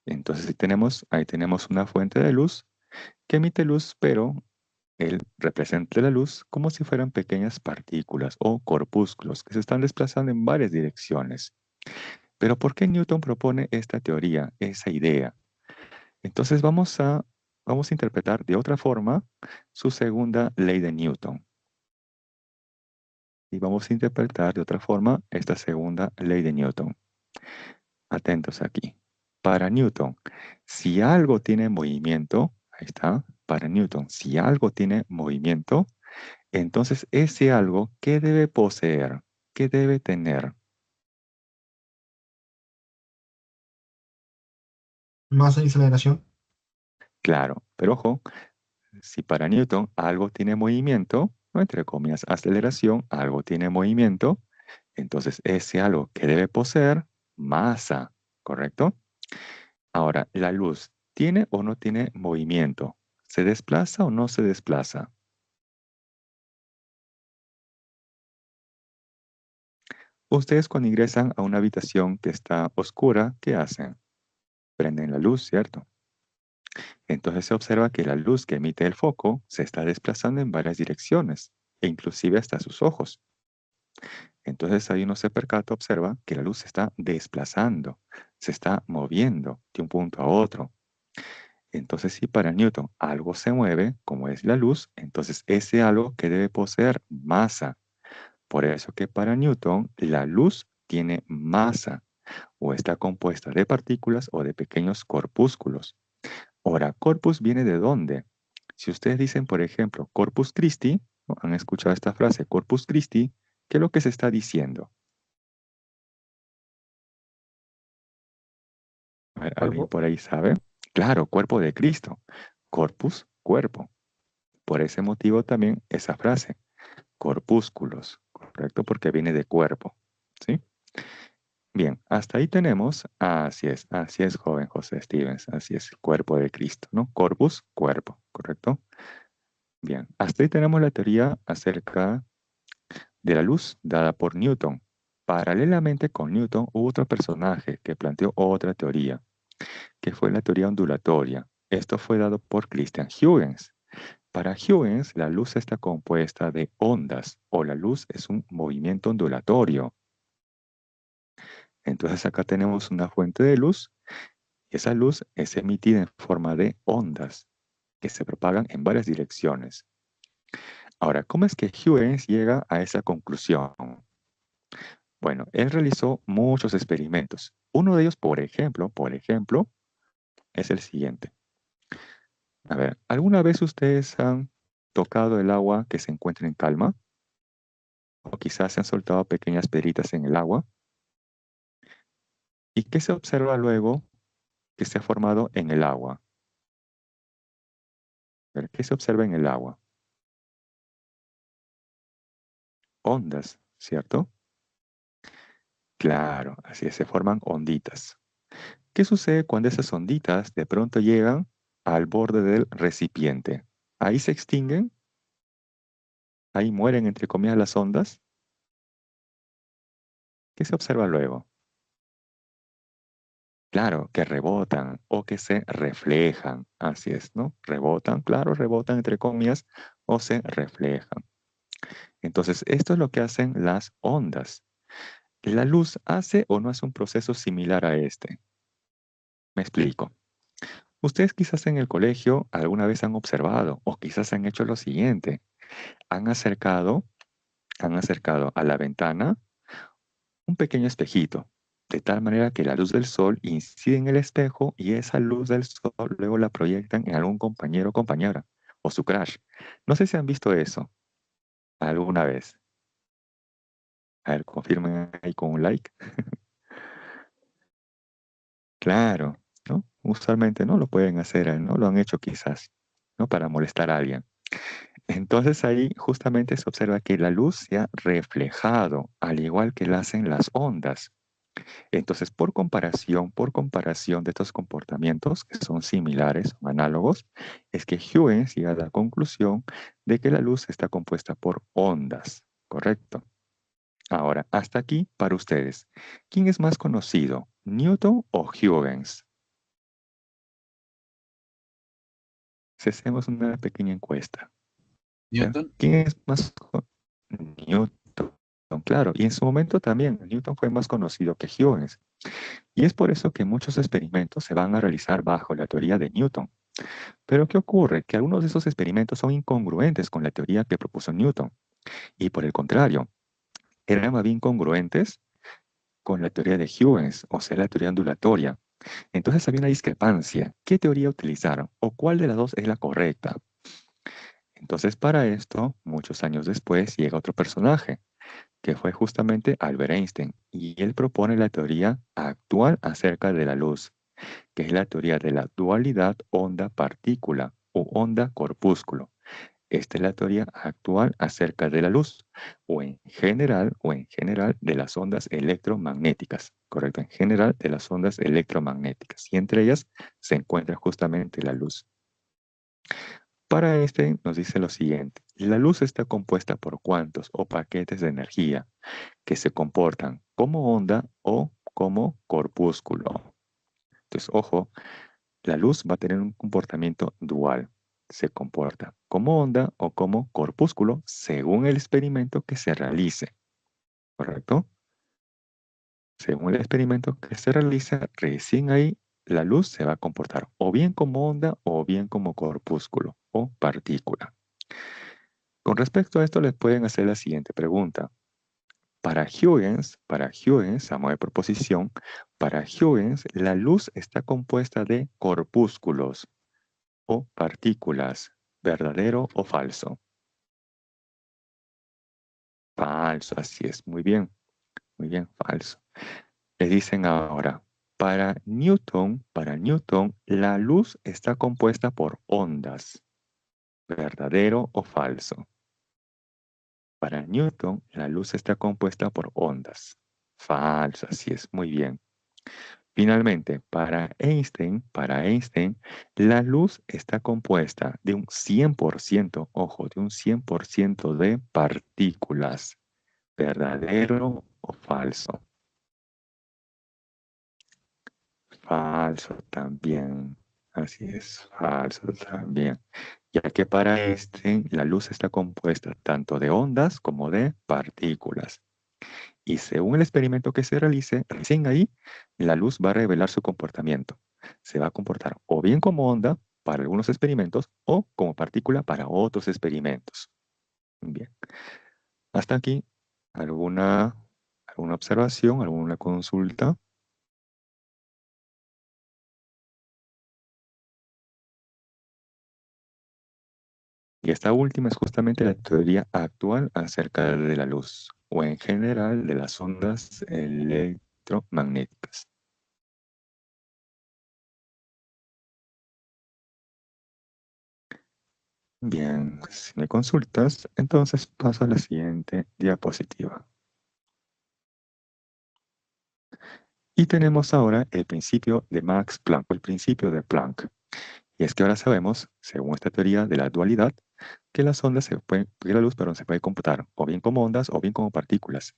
Entonces ahí tenemos una fuente de luz que emite luz, pero él representa la luz como si fueran pequeñas partículas o corpúsculos que se están desplazando en varias direcciones. Pero ¿por qué Newton propone esta teoría, esa idea? Entonces vamos a interpretar de otra forma su segunda ley de Newton. Y vamos a interpretar de otra forma esta segunda ley de Newton. Atentos aquí. Para Newton, si algo tiene movimiento, ahí está, para Newton, si algo tiene movimiento, entonces ese algo, ¿qué debe poseer? ¿Qué debe tener? Masa y aceleración. Claro, pero ojo, si para Newton algo tiene movimiento, o entre comillas, aceleración, algo tiene movimiento, entonces ese algo que debe poseer, masa, ¿correcto? Ahora, la luz, ¿tiene o no tiene movimiento? ¿Se desplaza o no se desplaza? Ustedes cuando ingresan a una habitación que está oscura, ¿qué hacen? Prenden la luz, ¿cierto? Entonces se observa que la luz que emite el foco se está desplazando en varias direcciones, e inclusive hasta sus ojos. Entonces ahí uno se percata, observa que la luz se está desplazando, se está moviendo de un punto a otro. Entonces si para Newton algo se mueve, como es la luz, entonces ese algo que debe poseer masa. Por eso que para Newton la luz tiene masa o está compuesta de partículas o de pequeños corpúsculos. Ahora, corpus viene de dónde? Si ustedes dicen, por ejemplo, Corpus Christi, ¿no? ¿Han escuchado esta frase, Corpus Christi? ¿Qué es lo que se está diciendo? A ver, ¿alguien Cuerpo. por ahí sabe? Claro, cuerpo de Cristo. Corpus, cuerpo. Por ese motivo también esa frase, corpúsculos, ¿correcto? Porque viene de cuerpo, ¿sí? Bien, hasta ahí tenemos, así es, joven José Stevens, así es, cuerpo de Cristo, ¿no? Corpus, cuerpo, ¿correcto? Bien, hasta ahí tenemos la teoría acerca de la luz dada por Newton. Paralelamente con Newton hubo otro personaje que planteó otra teoría, que fue la teoría ondulatoria. Esto fue dado por Christian Huygens. Para Huygens, la luz está compuesta de ondas, o la luz es un movimiento ondulatorio. Entonces acá tenemos una fuente de luz, y esa luz es emitida en forma de ondas, que se propagan en varias direcciones. Ahora, ¿cómo es que Huygens llega a esa conclusión? Bueno, él realizó muchos experimentos. Uno de ellos, por ejemplo, es el siguiente. A ver, ¿alguna vez ustedes han tocado el agua que se encuentra en calma? O quizás se han soltado pequeñas pedritas en el agua. ¿Y qué se observa luego que se ha formado en el agua? A ver, ¿qué se observa en el agua? Ondas, ¿cierto? Claro, así es, se forman onditas. ¿Qué sucede cuando esas onditas de pronto llegan al borde del recipiente? Ahí se extinguen, ahí mueren entre comillas las ondas. ¿Qué se observa luego? Claro, que rebotan o que se reflejan. Así es, ¿no? Rebotan, claro, rebotan entre comillas o se reflejan. Entonces, esto es lo que hacen las ondas. ¿La luz hace o no hace un proceso similar a este? Me explico. Ustedes quizás en el colegio alguna vez han observado o quizás han hecho lo siguiente. Han acercado, han acercado a la ventana un pequeño espejito, de tal manera que la luz del sol incide en el espejo y esa luz del sol luego la proyectan en algún compañero o compañera o su crush. No sé si han visto eso alguna vez. A ver, confirmen ahí con un like. Claro, ¿no? Usualmente no lo pueden hacer, ¿no? Lo han hecho quizás, ¿no? Para molestar a alguien. Entonces ahí justamente se observa que la luz se ha reflejado, al igual que lo hacen las ondas. Entonces, por comparación de estos comportamientos que son similares o análogos, es que Huygens llega a la conclusión de que la luz está compuesta por ondas, ¿correcto? Ahora, hasta aquí para ustedes. ¿Quién es más conocido, Newton o Huygens? Si hacemos una pequeña encuesta. ¿Ya? Newton. ¿Quién es más Newton? Claro, y en su momento también Newton fue más conocido que Huygens. Y es por eso que muchos experimentos se van a realizar bajo la teoría de Newton. Pero ¿qué ocurre? Que algunos de esos experimentos son incongruentes con la teoría que propuso Newton. Y por el contrario, eran más bien congruentes con la teoría de Huygens, o sea, la teoría ondulatoria. Entonces había una discrepancia. ¿Qué teoría utilizaron? ¿O cuál de las dos es la correcta? Entonces para esto, muchos años después, llega otro personaje, que fue justamente Albert Einstein, y él propone la teoría actual acerca de la luz, que es la teoría de la dualidad onda-partícula o onda-corpúsculo. Esta es la teoría actual acerca de la luz, o en general de las ondas electromagnéticas, ¿correcto? En general de las ondas electromagnéticas, y entre ellas se encuentra justamente la luz. Para este nos dice lo siguiente: la luz está compuesta por cuantos o paquetes de energía que se comportan como onda o como corpúsculo. Entonces, ojo, la luz va a tener un comportamiento dual. Se comporta como onda o como corpúsculo según el experimento que se realice. ¿Correcto? Según el experimento que se realiza, recién ahí la luz se va a comportar o bien como onda o bien como corpúsculo o partícula. Con respecto a esto, les pueden hacer la siguiente pregunta. Para Huygens, a modo de proposición, para Huygens, la luz está compuesta de corpúsculos o partículas, ¿verdadero o falso? Falso, así es, muy bien, falso. Le dicen ahora, para Newton, la luz está compuesta por ondas, ¿verdadero o falso? Para Newton, la luz está compuesta por ondas. Falso, así es, muy bien. Finalmente, para Einstein, la luz está compuesta de un 100%, ojo, de un 100% de partículas. ¿Verdadero o falso? Falso también. Así es, falso también. Ya que para Einstein la luz está compuesta tanto de ondas como de partículas. Y según el experimento que se realice, recién ahí la luz va a revelar su comportamiento. Se va a comportar o bien como onda para algunos experimentos o como partícula para otros experimentos. Bien. Hasta aquí, ¿alguna observación, alguna consulta? Y esta última es justamente la teoría actual acerca de la luz, o en general de las ondas electromagnéticas. Bien, si me consultas, entonces paso a la siguiente diapositiva. Y tenemos ahora el principio de Max Planck, o el principio de Planck. Y es que ahora sabemos, según esta teoría de la dualidad, que que la luz, perdón, se puede computar o bien como ondas o bien como partículas.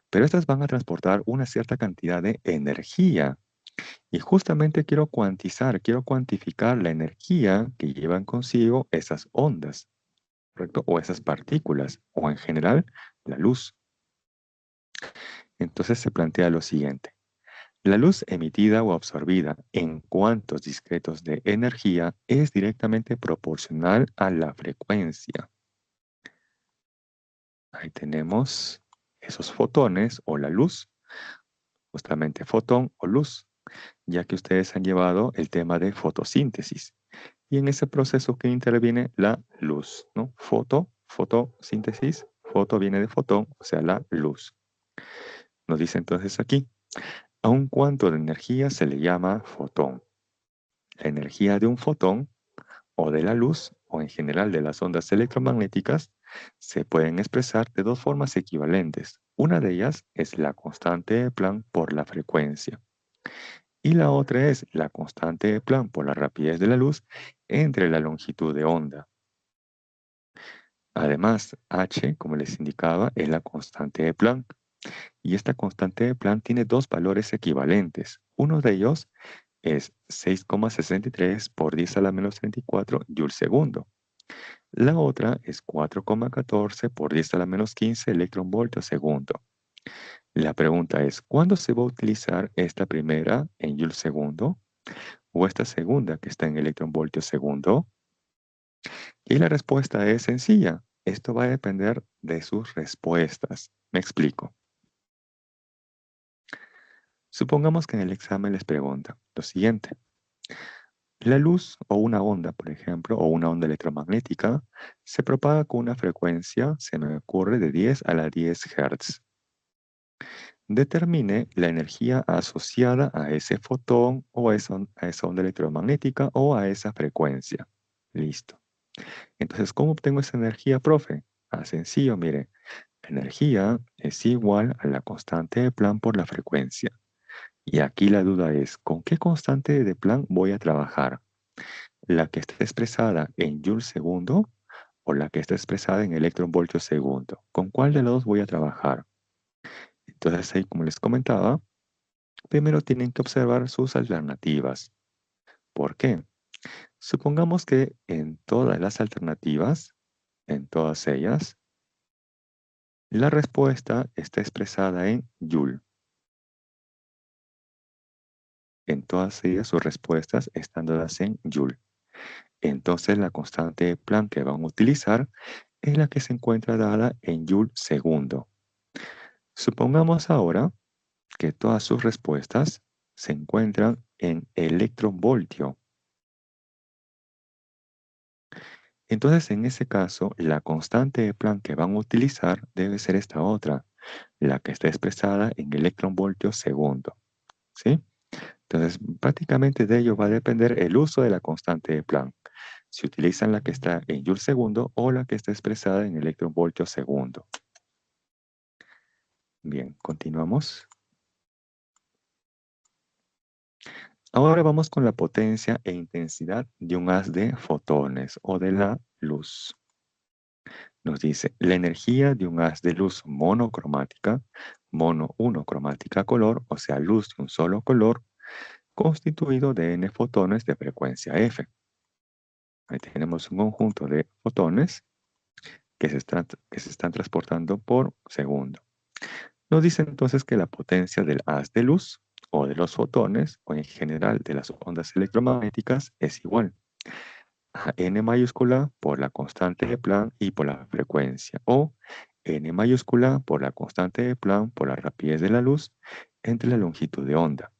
Pero estas van a transportar una cierta cantidad de energía. Y justamente quiero cuantificar la energía que llevan consigo esas ondas, ¿correcto? O esas partículas, o en general, la luz. Entonces se plantea lo siguiente. La luz emitida o absorbida en cuantos discretos de energía es directamente proporcional a la frecuencia. Ahí tenemos esos fotones o la luz, justamente fotón o luz, ya que ustedes han llevado el tema de fotosíntesis. Y en ese proceso que interviene la luz, ¿no? Fotosíntesis, foto viene de fotón, o sea, la luz. Nos dice entonces aquí, a un cuanto de energía se le llama fotón. La energía de un fotón o de la luz, o en general de las ondas electromagnéticas, se pueden expresar de dos formas equivalentes. Una de ellas es la constante de Planck por la frecuencia. Y la otra es la constante de Planck por la rapidez de la luz entre la longitud de onda. Además, h, como les indicaba, es la constante de Planck. Y esta constante de Planck tiene dos valores equivalentes. Uno de ellos es 6,63 por 10 a la menos 34 joules segundo. La otra es 4,14 por 10 a la menos 15 electronvoltios segundo. La pregunta es, ¿cuándo se va a utilizar esta primera en joules segundo o esta segunda que está en electronvoltios segundo? Y la respuesta es sencilla. Esto va a depender de sus respuestas. Me explico. Supongamos que en el examen les pregunta lo siguiente. La luz o una onda, por ejemplo, o una onda electromagnética, se propaga con una frecuencia, se me ocurre, de 10 a la 10 Hz. Determine la energía asociada a ese fotón o a esa onda electromagnética o a esa frecuencia. Listo. Entonces, ¿cómo obtengo esa energía, profe? Sencillo, mire. La energía es igual a la constante de Planck por la frecuencia. Y aquí la duda es, ¿con qué constante de Planck voy a trabajar? ¿La que está expresada en joules segundo o la que está expresada en electronvoltios segundo? ¿Con cuál de los dos voy a trabajar? Entonces ahí, como les comentaba, primero tienen que observar sus alternativas. ¿Por qué? Supongamos que en todas las alternativas, en todas ellas, la respuesta está expresada en joule. En todas ellas sus respuestas están dadas en joule. Entonces la constante de Planck que van a utilizar es la que se encuentra dada en joule segundo. Supongamos ahora que todas sus respuestas se encuentran en electronvoltio. Entonces, en ese caso, la constante de Planck que van a utilizar debe ser esta otra, la que está expresada en electronvoltio segundo. ¿Sí? Entonces, prácticamente de ello va a depender el uso de la constante de Planck. Si utilizan la que está en joule segundo o la que está expresada en electronvoltio segundo. Bien, continuamos. Ahora vamos con la potencia e intensidad de un haz de fotones o de la luz. Nos dice, la energía de un haz de luz monocromática, mono 1 cromática color, o sea, luz de un solo color, constituido de n fotones de frecuencia f. Ahí tenemos un conjunto de fotones que se están transportando por segundo. Nos dice entonces que la potencia del haz de luz o de los fotones, o en general de las ondas electromagnéticas, es igual a n mayúscula por la constante de Planck y por la frecuencia, o n mayúscula por la constante de Planck por la rapidez de la luz entre la longitud de onda.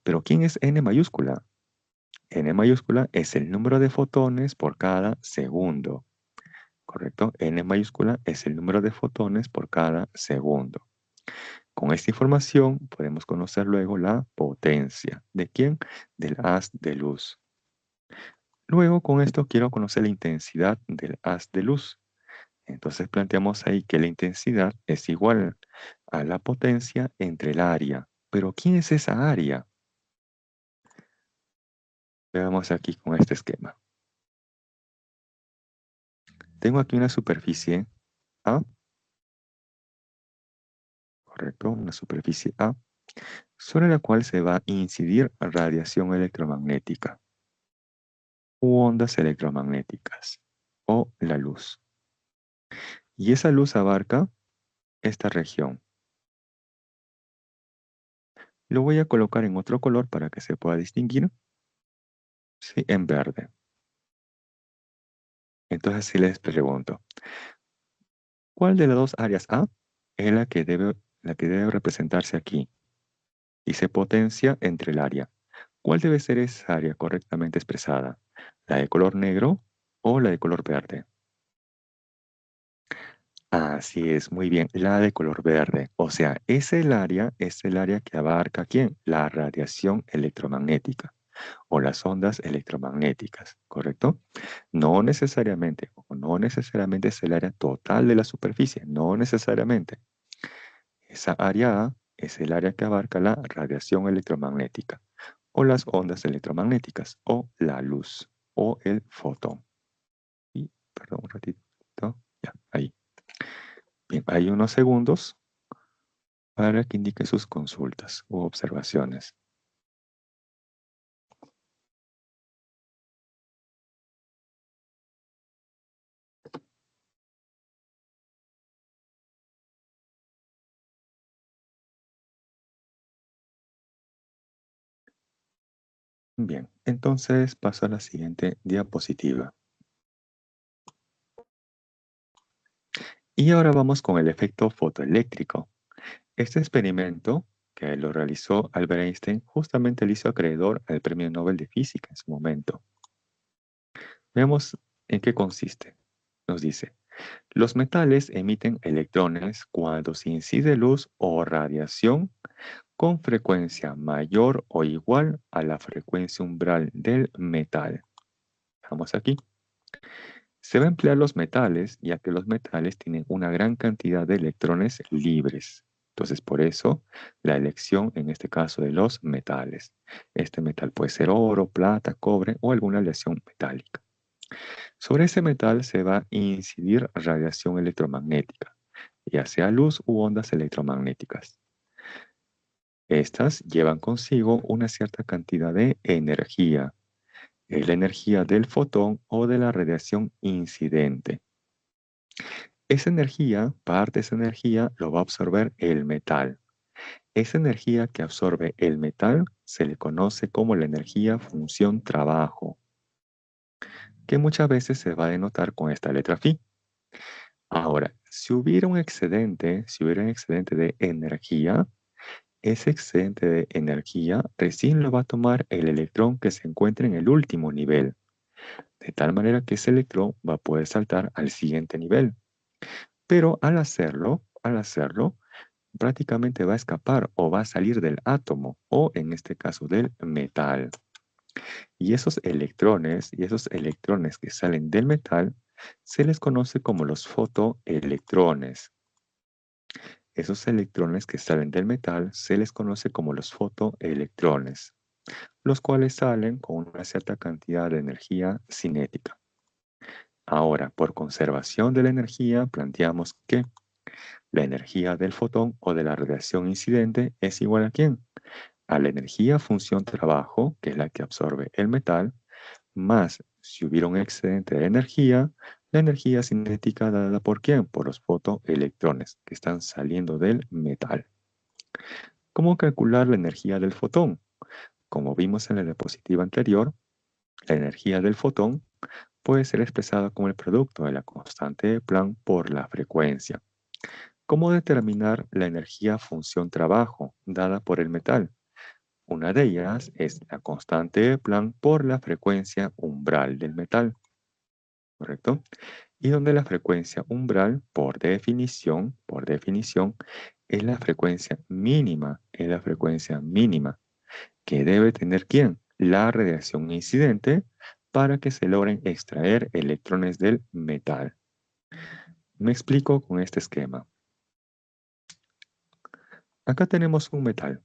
Pero ¿quién es n mayúscula? N mayúscula es el número de fotones por cada segundo. ¿Correcto? N mayúscula es el número de fotones por cada segundo. Con esta información podemos conocer luego la potencia. ¿De quién? Del haz de luz. Luego con esto quiero conocer la intensidad del haz de luz. Entonces planteamos ahí que la intensidad es igual a la potencia entre el área. ¿Pero quién es esa área? Veamos aquí con este esquema. Tengo aquí una superficie A. Correcto, una superficie A, sobre la cual se va a incidir radiación electromagnética u ondas electromagnéticas o la luz. Y esa luz abarca esta región. Lo voy a colocar en otro color para que se pueda distinguir. Sí, en verde. Entonces si les pregunto, ¿Cuál de las dos áreas A es la que debe representarse aquí? Dice potencia entre el área. ¿Cuál debe ser esa área correctamente expresada? ¿La de color negro o la de color verde? Así es, muy bien, la de color verde. O sea, es el área que abarca ¿quién? La radiación electromagnética o las ondas electromagnéticas, ¿correcto? No necesariamente es el área total de la superficie, no necesariamente. Esa área A es el área que abarca la radiación electromagnética o las ondas electromagnéticas o la luz o el fotón. Y, perdón, un ratito. Ya, ahí. Bien, hay unos segundos para que indique sus consultas u observaciones. Bien, entonces paso a la siguiente diapositiva. Y ahora vamos con el efecto fotoeléctrico. Este experimento, que lo realizó Albert Einstein, justamente le hizo acreedor al Premio Nobel de Física en su momento. Veamos en qué consiste. Nos dice, los metales emiten electrones cuando se incide luz o radiación con frecuencia mayor o igual a la frecuencia umbral del metal. Vamos aquí. Se va a emplear los metales, ya que los metales tienen una gran cantidad de electrones libres. Entonces, por eso, la elección, en este caso, de los metales. Este metal puede ser oro, plata, cobre o alguna aleación metálica. Sobre ese metal se va a incidir radiación electromagnética, ya sea luz u ondas electromagnéticas. Estas llevan consigo una cierta cantidad de energía. Es la energía del fotón o de la radiación incidente. Parte de esa energía lo va a absorber el metal. Esa energía que absorbe el metal se le conoce como la energía función-trabajo, que muchas veces se va a denotar con esta letra Φ. Ahora, si hubiera un excedente de energía, ese excedente de energía recién lo va a tomar el electrón que se encuentra en el último nivel, de tal manera que ese electrón va a poder saltar al siguiente nivel. Pero al hacerlo, prácticamente va a escapar o va a salir del átomo o en este caso del metal. Y esos electrones que salen del metal se les conoce como los fotoelectrones. Esos electrones que salen del metal se les conoce como los fotoelectrones, los cuales salen con una cierta cantidad de energía cinética. Ahora, por conservación de la energía, planteamos que la energía del fotón o de la radiación incidente es igual ¿a quién? A la energía función trabajo, que es la que absorbe el metal, más si hubiera un excedente de energía, la energía cinética dada por ¿quién? Por los fotoelectrones que están saliendo del metal. ¿Cómo calcular la energía del fotón? Como vimos en la diapositiva anterior, la energía del fotón puede ser expresada como el producto de la constante de Planck por la frecuencia. ¿Cómo determinar la energía función trabajo dada por el metal? Una de ellas es la constante de Planck por la frecuencia umbral del metal, ¿correcto? Y donde la frecuencia umbral, por definición, es la frecuencia mínima, que debe tener ¿quién? La radiación incidente para que se logren extraer electrones del metal. Me explico con este esquema. Acá tenemos un metal.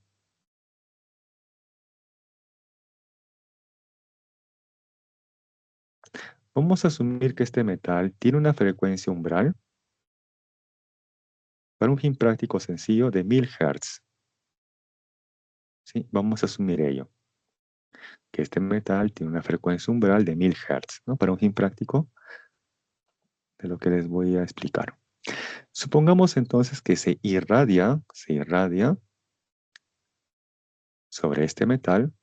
Vamos a asumir que este metal tiene una frecuencia umbral, para un fin práctico sencillo, de 1000 Hz. ¿Sí? Vamos a asumir ello, que este metal tiene una frecuencia umbral de 1000 Hz, ¿no? Para un fin práctico de lo que les voy a explicar. Supongamos entonces que se irradia sobre este metal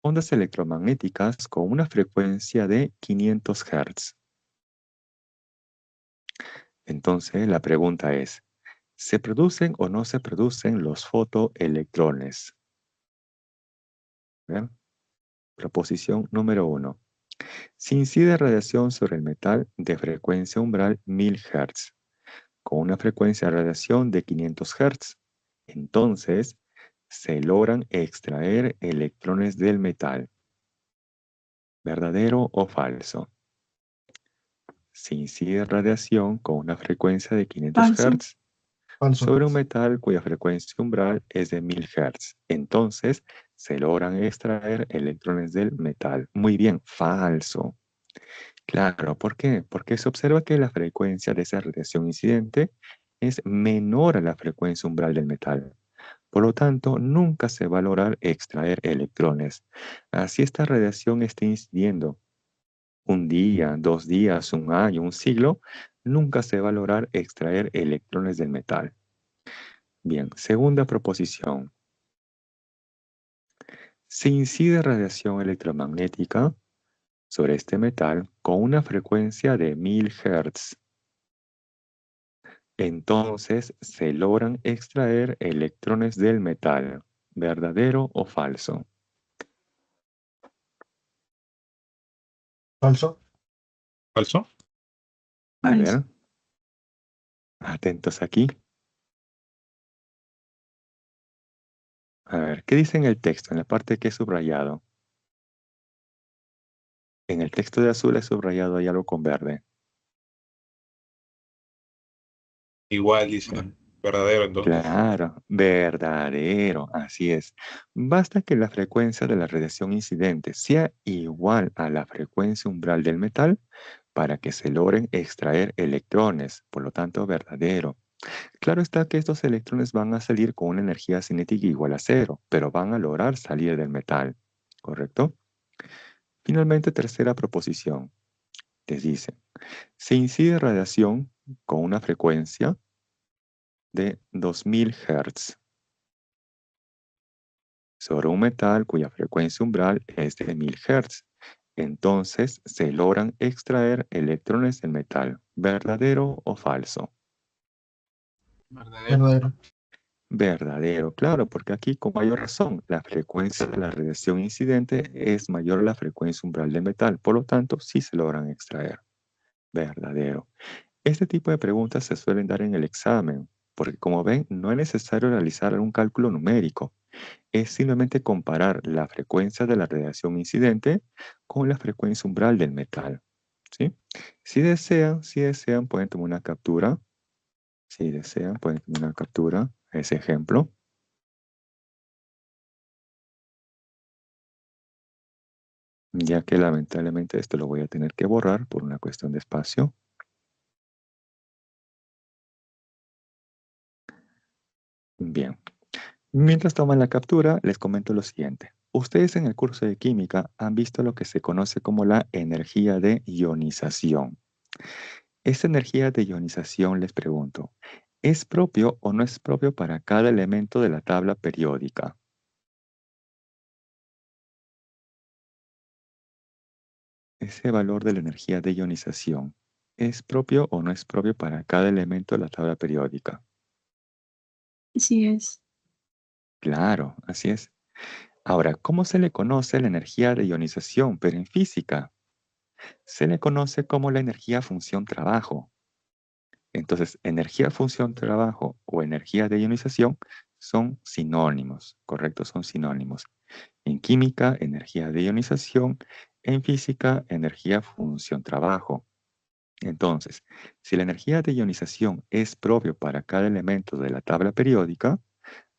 ondas electromagnéticas con una frecuencia de 500 Hz. Entonces, la pregunta es, ¿se producen o no se producen los fotoelectrones? ¿Ven? Proposición número 1. Si incide radiación sobre el metal de frecuencia umbral 1000 Hz, con una frecuencia de radiación de 500 Hz, entonces se logran extraer electrones del metal. ¿Verdadero o falso? Si incide radiación con una frecuencia de 500 Falso. Hz Falso. sobre un metal cuya frecuencia umbral es de 1000 Hz, entonces se logran extraer electrones del metal. Muy bien, falso. Claro, ¿por qué? Porque se observa que la frecuencia de esa radiación incidente es menor a la frecuencia umbral del metal. Por lo tanto, nunca se va a lograr extraer electrones. Así esta radiación esté incidiendo un día, 2 días, un año, un siglo, nunca se va a lograr extraer electrones del metal. Bien, segunda proposición. Si incide radiación electromagnética sobre este metal con una frecuencia de 1000 Hz, entonces se logran extraer electrones del metal. ¿Verdadero o falso? Falso. ¿Falso? A Falso. ver, atentos aquí. A ver, ¿qué dice en el texto, en la parte que es subrayado? En el texto de azul es subrayado, hay algo con verde. Igual dicen. Verdadero, entonces. Claro, verdadero, así es. Basta que la frecuencia de la radiación incidente sea igual a la frecuencia umbral del metal para que se logren extraer electrones, por lo tanto, verdadero. Claro está que estos electrones van a salir con una energía cinética igual a cero, pero van a lograr salir del metal, ¿correcto? Finalmente, tercera proposición. Les dice, se incide radiación con una frecuencia de 2000 Hz sobre un metal cuya frecuencia umbral es de 1000 Hz. Entonces se logran extraer electrones del metal. ¿Verdadero o falso? Verdadero. Verdadero. Verdadero, claro, porque aquí con mayor razón la frecuencia de la radiación incidente es mayor a la frecuencia umbral del metal. Por lo tanto, sí se logran extraer. Verdadero. Este tipo de preguntas se suelen dar en el examen, porque como ven, no es necesario realizar un cálculo numérico. Es simplemente comparar la frecuencia de la radiación incidente con la frecuencia umbral del metal, ¿sí? Si desean, pueden tomar una captura. Si desean, pueden tomar una captura a ese ejemplo. Ya que lamentablemente esto lo voy a tener que borrar por una cuestión de espacio. Bien. Mientras toman la captura, les comento lo siguiente. Ustedes en el curso de química han visto lo que se conoce como la energía de ionización. Esta energía de ionización, les pregunto, ¿es propio o no es propio para cada elemento de la tabla periódica? Ese valor de la energía de ionización, ¿es propio o no es propio para cada elemento de la tabla periódica? Sí es. Claro, así es. Ahora, ¿cómo se le conoce la energía de ionización, pero en física? Se le conoce como la energía función-trabajo. Entonces, energía función-trabajo o energía de ionización son sinónimos, ¿correcto? Son sinónimos. En química, energía de ionización. En física, energía función-trabajo. Entonces, si la energía de ionización es propio para cada elemento de la tabla periódica,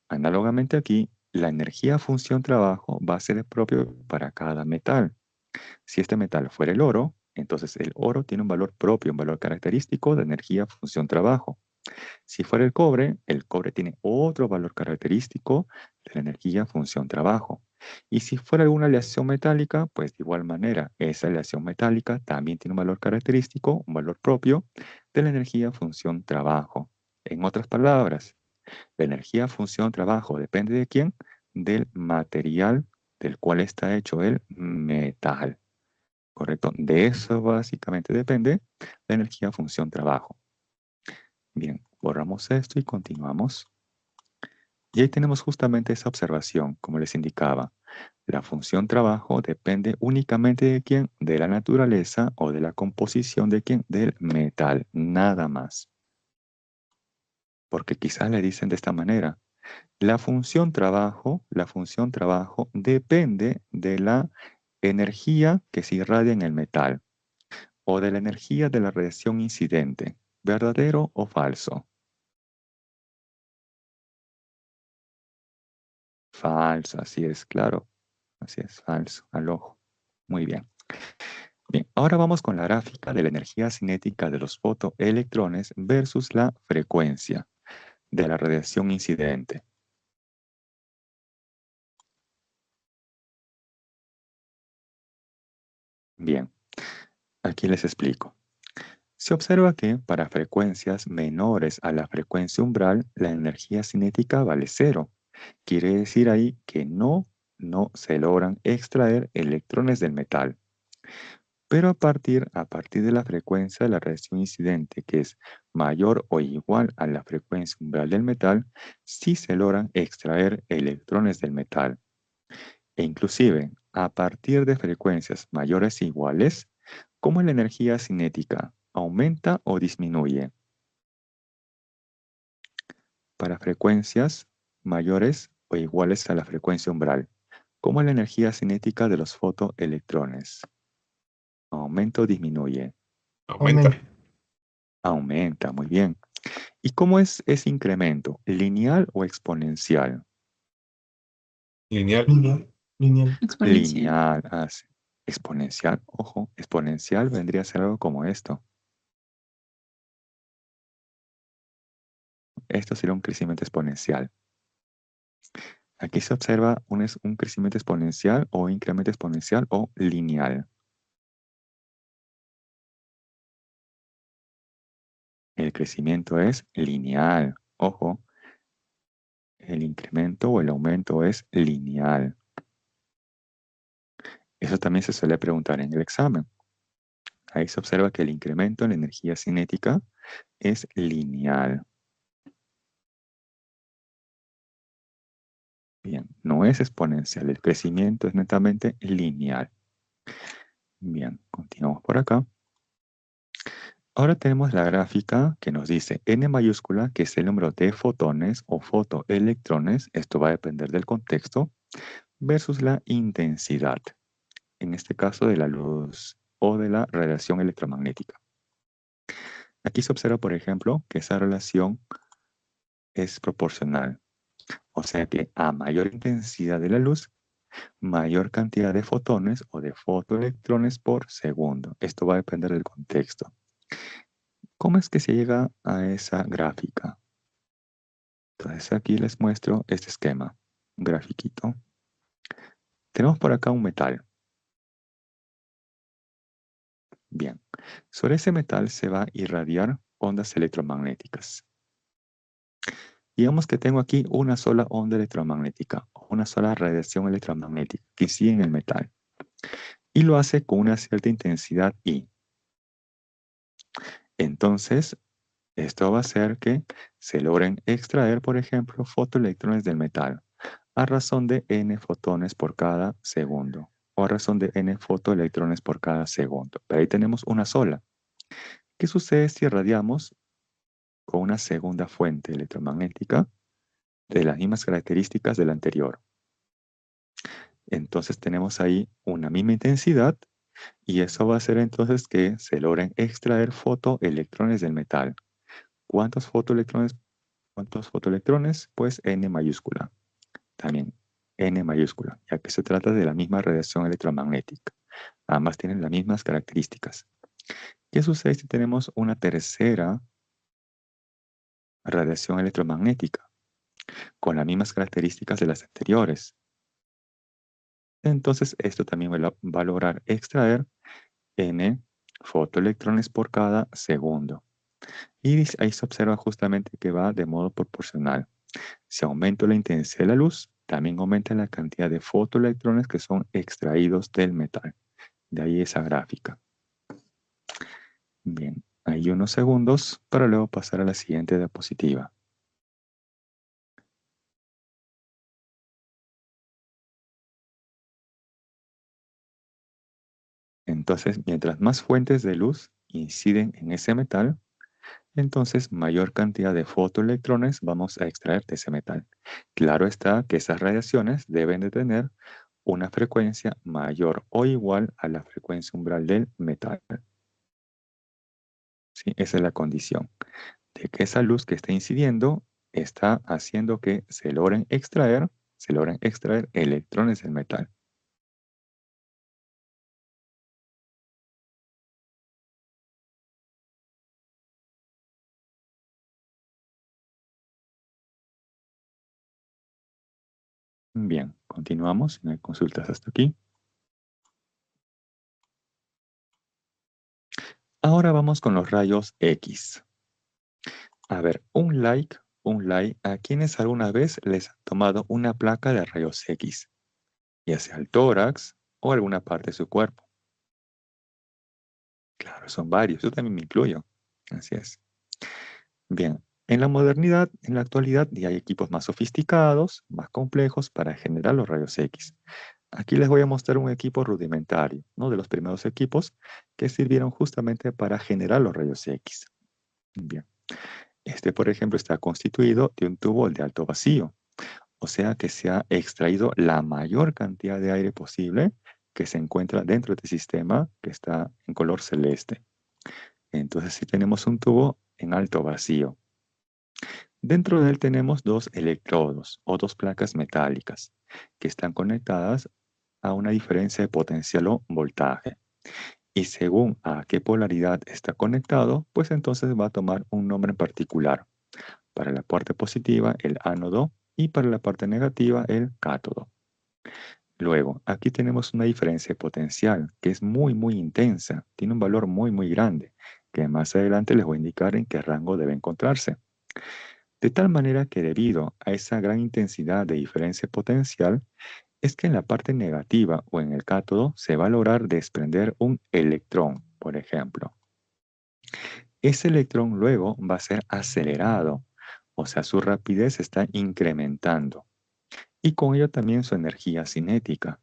análogamente aquí, la energía función-trabajo va a ser propio para cada metal. Si este metal fuera el oro, entonces el oro tiene un valor propio, un valor característico de energía función-trabajo. Si fuera el cobre tiene otro valor característico de la energía función-trabajo. Y si fuera alguna aleación metálica, pues de igual manera, esa aleación metálica también tiene un valor característico, un valor propio de la energía función-trabajo. En otras palabras, la energía función-trabajo depende de quién? Del material del cual está hecho el metal. ¿Correcto? De eso básicamente depende la energía función-trabajo. Bien, borramos esto y continuamos. Y ahí tenemos justamente esa observación, como les indicaba. La función trabajo depende únicamente de quién, de la naturaleza o de la composición de quién, del metal, nada más. Porque quizás le dicen de esta manera. La función trabajo depende de la energía que se irradia en el metal o de la energía de la radiación incidente. ¿Verdadero o falso? Falso, así es, claro. Así es, falso, al ojo. Muy bien. Bien, ahora vamos con la gráfica de la energía cinética de los fotoelectrones versus la frecuencia de la radiación incidente. Bien, aquí les explico. Se observa que para frecuencias menores a la frecuencia umbral, la energía cinética vale 0. Quiere decir ahí que no se logran extraer electrones del metal. Pero a partir de la frecuencia de la radiación incidente, que es mayor o igual a la frecuencia umbral del metal, sí se logran extraer electrones del metal. E inclusive, a partir de frecuencias mayores o iguales, ¿cómo la energía cinética aumenta o disminuye? Para frecuencias mayores o iguales a la frecuencia umbral, ¿cómo la energía cinética de los fotoelectrones aumenta o disminuye? Aumenta. Aumenta, muy bien. ¿Y cómo es ese incremento? ¿Lineal o exponencial? Lineal. Lineal. Exponencial. Lineal. Sí. Exponencial, ojo, exponencial vendría a ser algo como esto. Esto sería un crecimiento exponencial. Aquí se observa un crecimiento exponencial o incremento exponencial o lineal. El crecimiento es lineal. Ojo, el incremento o el aumento es lineal. Eso también se suele preguntar en el examen. Ahí se observa que el incremento en la energía cinética es lineal. Bien, no es exponencial, el crecimiento es netamente lineal. Bien, continuamos por acá. Ahora tenemos la gráfica que nos dice N mayúscula, que es el número de fotones o fotoelectrones, esto va a depender del contexto, versus la intensidad, en este caso de la luz o de la radiación electromagnética. Aquí se observa, por ejemplo, que esa relación es proporcional. O sea que a mayor intensidad de la luz, mayor cantidad de fotones o de fotoelectrones por segundo. Esto va a depender del contexto. ¿Cómo es que se llega a esa gráfica? Entonces aquí les muestro este esquema, un grafiquito. Tenemos por acá un metal. Bien, sobre ese metal se va a irradiar ondas electromagnéticas. Digamos que tengo aquí una sola onda electromagnética, una sola radiación electromagnética que incide en el metal. Y lo hace con una cierta intensidad I. Entonces, esto va a hacer que se logren extraer, por ejemplo, fotoelectrones del metal a razón de n fotones por cada segundo o a razón de n fotoelectrones por cada segundo. Pero ahí tenemos una sola. ¿Qué sucede si irradiamos con una segunda fuente electromagnética de las mismas características de la anterior? Entonces tenemos ahí una misma intensidad y eso va a hacer entonces que se logren extraer fotoelectrones del metal. ¿Cuántos fotoelectrones? ¿Cuántos fotoelectrones? Pues N mayúscula. También N mayúscula, ya que se trata de la misma radiación electromagnética. Ambas tienen las mismas características. ¿Qué sucede si tenemos una tercera radiación electromagnética con las mismas características de las anteriores? Entonces esto también va a lograr extraer N fotoelectrones por cada segundo. Y ahí se observa justamente que va de modo proporcional. Si aumenta la intensidad de la luz, también aumenta la cantidad de fotoelectrones que son extraídos del metal. De ahí esa gráfica. Bien, ahí unos segundos para luego pasar a la siguiente diapositiva. Entonces, mientras más fuentes de luz inciden en ese metal, entonces mayor cantidad de fotoelectrones vamos a extraer de ese metal. Claro está que esas radiaciones deben de tener una frecuencia mayor o igual a la frecuencia umbral del metal. ¿Sí? Esa es la condición, de que esa luz que está incidiendo está haciendo que se logren extraer electrones del metal. Bien, continuamos. No hay consultas hasta aquí. Ahora vamos con los rayos X. A ver, un like, a quienes alguna vez les ha tomado una placa de rayos X, ya sea el tórax o alguna parte de su cuerpo. Claro, son varios, yo también me incluyo. Así es. Bien, en la modernidad, en la actualidad, ya hay equipos más sofisticados, más complejos para generar los rayos X. Aquí les voy a mostrar un equipo rudimentario, ¿no? De los primeros equipos que sirvieron justamente para generar los rayos X. Bien. Este, por ejemplo, está constituido de un tubo de alto vacío, o sea que se ha extraído la mayor cantidad de aire posible que se encuentra dentro de este sistema que está en color celeste. Entonces, sí tenemos un tubo en alto vacío. Dentro de él tenemos dos electrodos o dos placas metálicas que están conectadas a una diferencia de potencial o voltaje. Y según a qué polaridad está conectado, pues entonces va a tomar un nombre en particular. Para la parte positiva, el ánodo, y para la parte negativa, el cátodo. Luego, aquí tenemos una diferencia de potencial que es muy intensa, tiene un valor muy grande, que más adelante les voy a indicar en qué rango debe encontrarse. De tal manera que debido a esa gran intensidad de diferencia potencial, es que en la parte negativa o en el cátodo se va a lograr desprender un electrón, por ejemplo. Ese electrón luego va a ser acelerado, o sea, su rapidez está incrementando, y con ello también su energía cinética,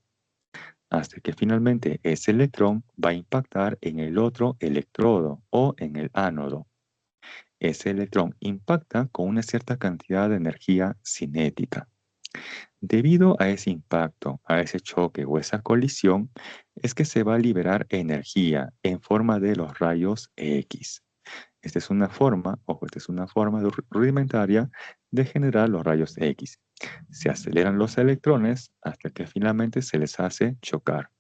hasta que finalmente ese electrón va a impactar en el otro electrodo o en el ánodo. Ese electrón impacta con una cierta cantidad de energía cinética. Debido a ese impacto, a ese choque o esa colisión, es que se va a liberar energía en forma de los rayos X. Esta es una forma, ojo, esta es una forma rudimentaria de generar los rayos X. Se aceleran los electrones hasta que finalmente se les hace chocar.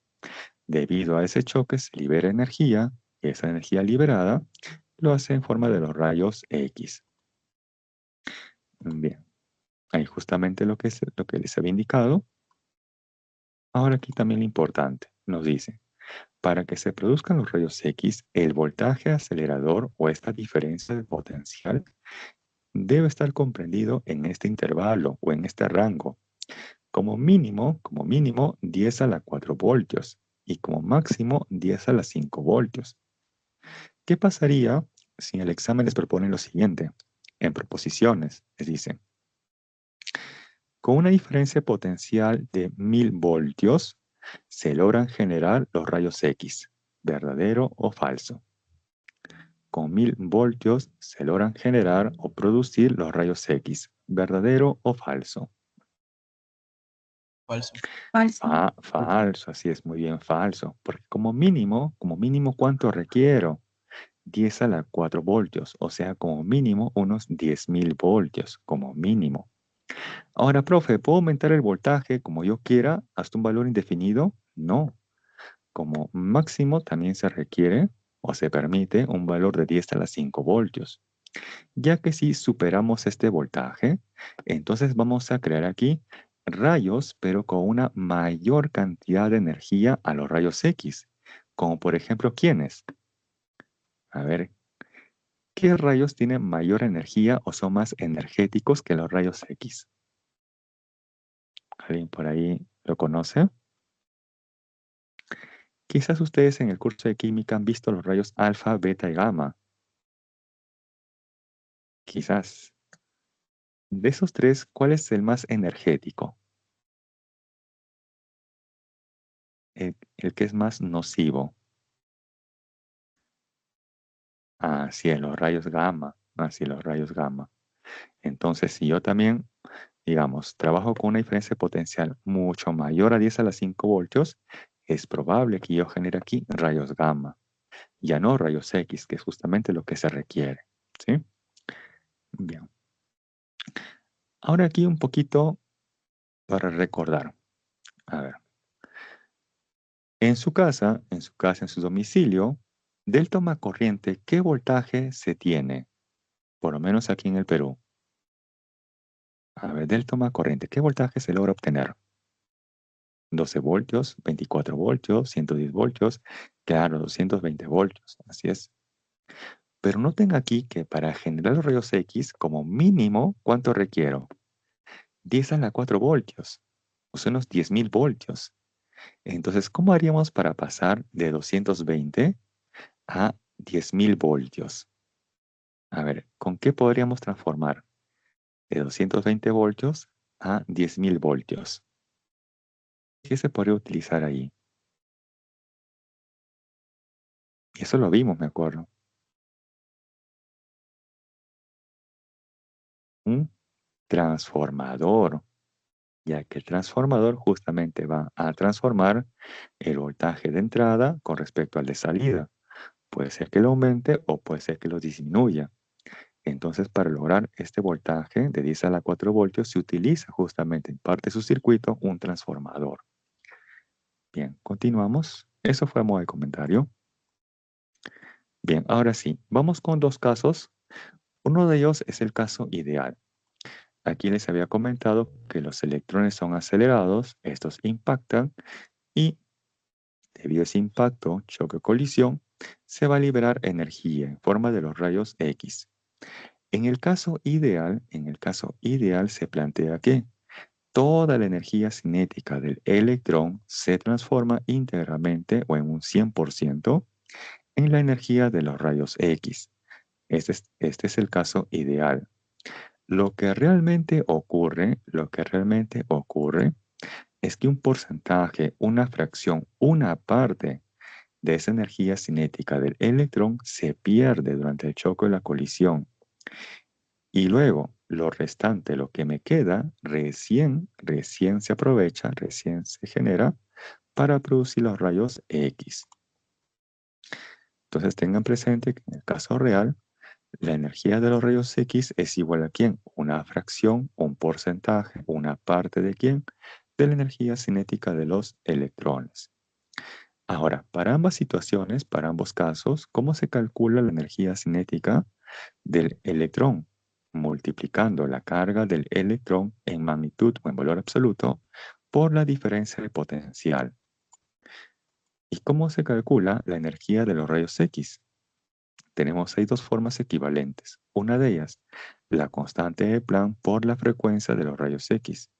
Debido a ese choque se libera energía, y esa energía liberada lo hace en forma de los rayos X. Bien, ahí justamente lo que les había indicado. Ahora aquí también lo importante, nos dice, para que se produzcan los rayos X, el voltaje acelerador o esta diferencia de potencial debe estar comprendido en este intervalo o en este rango, como mínimo 10 a la 4 voltios y como máximo 10 a la 5 voltios. ¿Qué pasaría si en el examen les proponen lo siguiente? En proposiciones, les dicen, con una diferencia potencial de 1000 voltios, se logran generar los rayos X, verdadero o falso. Con 1000 voltios se logran generar o producir los rayos X, verdadero o falso. Falso. Falso. Falso, así es, muy bien, falso. Porque como mínimo, ¿cuánto requiero? 10 a la 4 voltios, o sea, como mínimo unos 10.000 voltios, como mínimo. Ahora, profe, ¿puedo aumentar el voltaje como yo quiera hasta un valor indefinido? No. Como máximo también se requiere o se permite un valor de 10 a la 5 voltios. Ya que si superamos este voltaje, entonces vamos a crear aquí rayos, pero con una mayor cantidad de energía a los rayos X. Como por ejemplo, ¿quiénes? A ver, ¿qué rayos tienen mayor energía o son más energéticos que los rayos X? ¿Alguien por ahí lo conoce? Quizás ustedes en el curso de química han visto los rayos alfa, beta y gamma. quizás. De esos tres, ¿cuál es el más energético? El que es más nocivo. Hacia los rayos gamma. Hacia los rayos gamma. Entonces, si yo también, digamos, trabajo con una diferencia potencial mucho mayor a 10 a la 5 voltios, es probable que yo genere aquí rayos gamma. Ya no rayos X, que es justamente lo que se requiere. ¿Sí? Bien. Ahora aquí un poquito para recordar. A ver. En su casa, en su domicilio, del toma corriente, ¿qué voltaje se tiene? Por lo menos aquí en el Perú. A ver, del toma corriente, ¿qué voltaje se logra obtener? 12 voltios, 24 voltios, 110 voltios, claro, 220 voltios, así es. Pero noten aquí que para generar los rayos X, como mínimo, ¿cuánto requiero? 10 a la 4 voltios, o sea, unos 10.000 voltios. Entonces, ¿cómo haríamos para pasar de 220 a 10.000 voltios? A ver, ¿con qué podríamos transformar de 220 voltios a 10.000 voltios? ¿Qué se podría utilizar ahí? Y eso lo vimos, me acuerdo. Un transformador, ya que el transformador justamente va a transformar el voltaje de entrada con respecto al de salida. Puede ser que lo aumente o puede ser que lo disminuya. Entonces, para lograr este voltaje de 10 a la 4 voltios, se utiliza justamente en parte de su circuito un transformador. Bien, continuamos. Eso fue a modo de comentario. Bien, ahora sí, vamos con dos casos. Uno de ellos es el caso ideal. Aquí les había comentado que los electrones son acelerados, estos impactan y debido a ese impacto, choque o colisión, se va a liberar energía en forma de los rayos X. En el caso ideal se plantea que toda la energía cinética del electrón se transforma íntegramente o en un 100% en la energía de los rayos X. Este es el caso ideal. Lo que realmente ocurre es que un porcentaje, una fracción, una parte de esa energía cinética del electrón se pierde durante el choque o la colisión. Y luego, lo restante, lo que me queda, recién se aprovecha, recién se genera para producir los rayos X. Entonces tengan presente que en el caso real, la energía de los rayos X es igual a ¿quién? Una fracción, un porcentaje, una parte de ¿quién? De la energía cinética de los electrones. Ahora, para ambas situaciones, para ambos casos, ¿cómo se calcula la energía cinética del electrón? Multiplicando la carga del electrón en magnitud o en valor absoluto por la diferencia de potencial. ¿Y cómo se calcula la energía de los rayos X? Tenemos ahí dos formas equivalentes. Una de ellas, la constante de Planck por la frecuencia de los rayos X.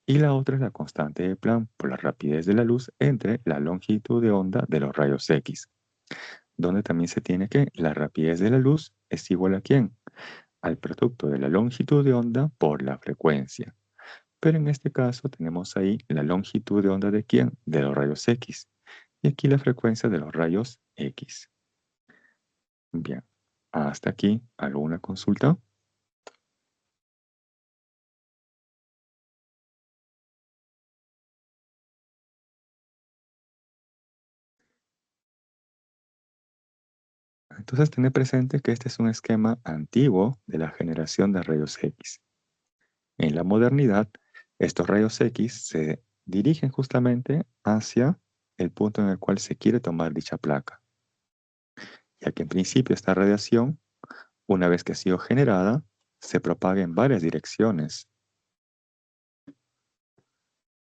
Y la otra es la constante de Planck por la rapidez de la luz entre la longitud de onda de los rayos X. Donde también se tiene que la rapidez de la luz es igual a ¿quién? Al producto de la longitud de onda por la frecuencia. Pero en este caso tenemos ahí la longitud de onda de ¿quién? De los rayos X. Y aquí la frecuencia de los rayos X. Bien, hasta aquí, ¿alguna consulta? Entonces, tener presente que este es un esquema antiguo de la generación de rayos X. En la modernidad, estos rayos X se dirigen justamente hacia el punto en el cual se quiere tomar dicha placa, ya que en principio esta radiación, una vez que ha sido generada, se propaga en varias direcciones.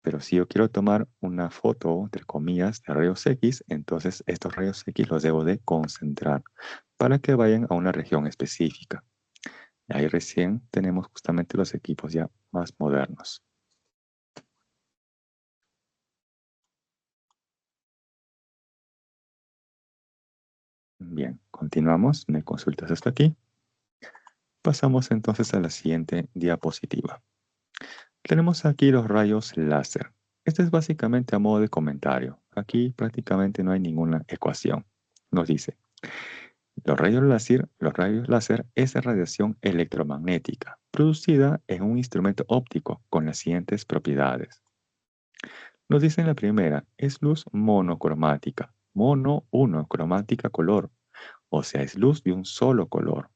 Pero si yo quiero tomar una foto, entre comillas, de rayos X, entonces estos rayos X los debo de concentrar para que vayan a una región específica. Y ahí recién tenemos justamente los equipos ya más modernos. Bien, continuamos. ¿Me consultas hasta aquí? Pasamos entonces a la siguiente diapositiva. Tenemos aquí los rayos láser. Este es básicamente a modo de comentario. Aquí prácticamente no hay ninguna ecuación. Nos dice, los rayos láser es radiación electromagnética producida en un instrumento óptico con las siguientes propiedades. Nos dice en la primera, es luz monocromática. Mono, uno, cromática, color. O sea, es luz de un solo color.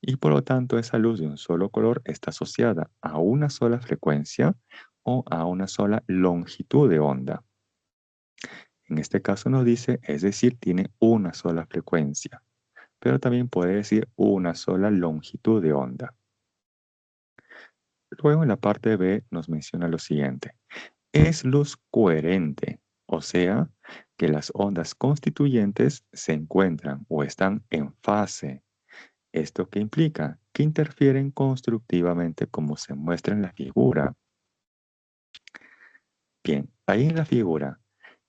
Y por lo tanto, esa luz de un solo color está asociada a una sola frecuencia o a una sola longitud de onda. En este caso nos dice, es decir, tiene una sola frecuencia, pero también puede decir una sola longitud de onda. Luego en la parte B nos menciona lo siguiente. Es luz coherente, o sea, que las ondas constituyentes se encuentran o están en fase. ¿Esto qué implica? Que interfieren constructivamente como se muestra en la figura. Bien, ahí en la figura,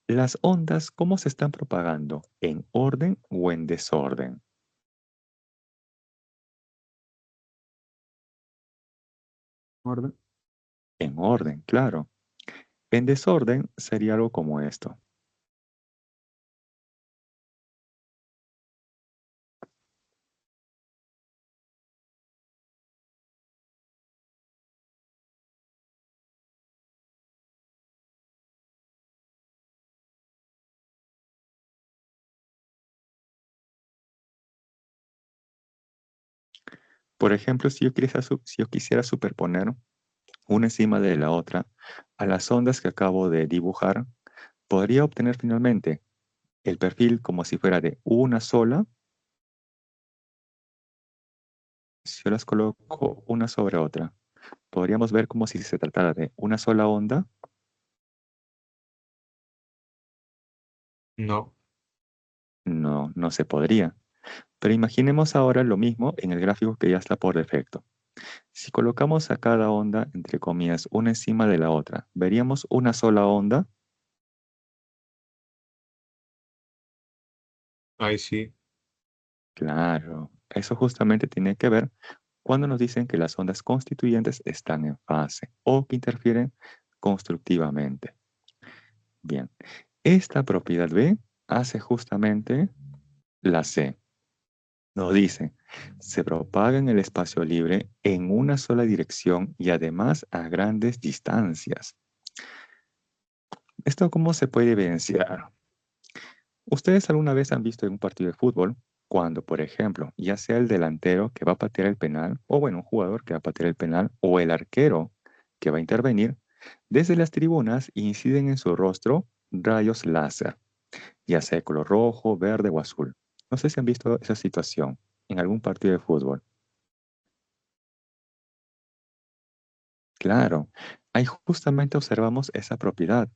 las ondas, ¿cómo se están propagando? ¿En orden o en desorden? ¿Orden? En orden, claro. En desorden sería algo como esto. Por ejemplo, si yo quisiera superponer una encima de la otra a las ondas que acabo de dibujar, podría obtener finalmente el perfil como si fuera de una sola. Si yo las coloco una sobre otra, podríamos ver como si se tratara de una sola onda. No. No, no se podría. Pero imaginemos ahora lo mismo en el gráfico que ya está por defecto. Si colocamos a cada onda, entre comillas, una encima de la otra, ¿veríamos una sola onda? Ahí sí. Claro, eso justamente tiene que ver cuando nos dicen que las ondas constituyentes están en fase o que interfieren constructivamente. Bien, esta propiedad B hace justamente la C. Nos dice, se propaga en el espacio libre en una sola dirección y además a grandes distancias. ¿Esto cómo se puede evidenciar? ¿Ustedes alguna vez han visto en un partido de fútbol cuando, por ejemplo, ya sea el delantero que va a patear el penal, o bueno, un jugador que va a patear el penal, o el arquero que va a intervenir, desde las tribunas inciden en su rostro rayos láser, ya sea de color rojo, verde o azul? No sé si han visto esa situación en algún partido de fútbol. Claro, ahí justamente observamos esa propiedad,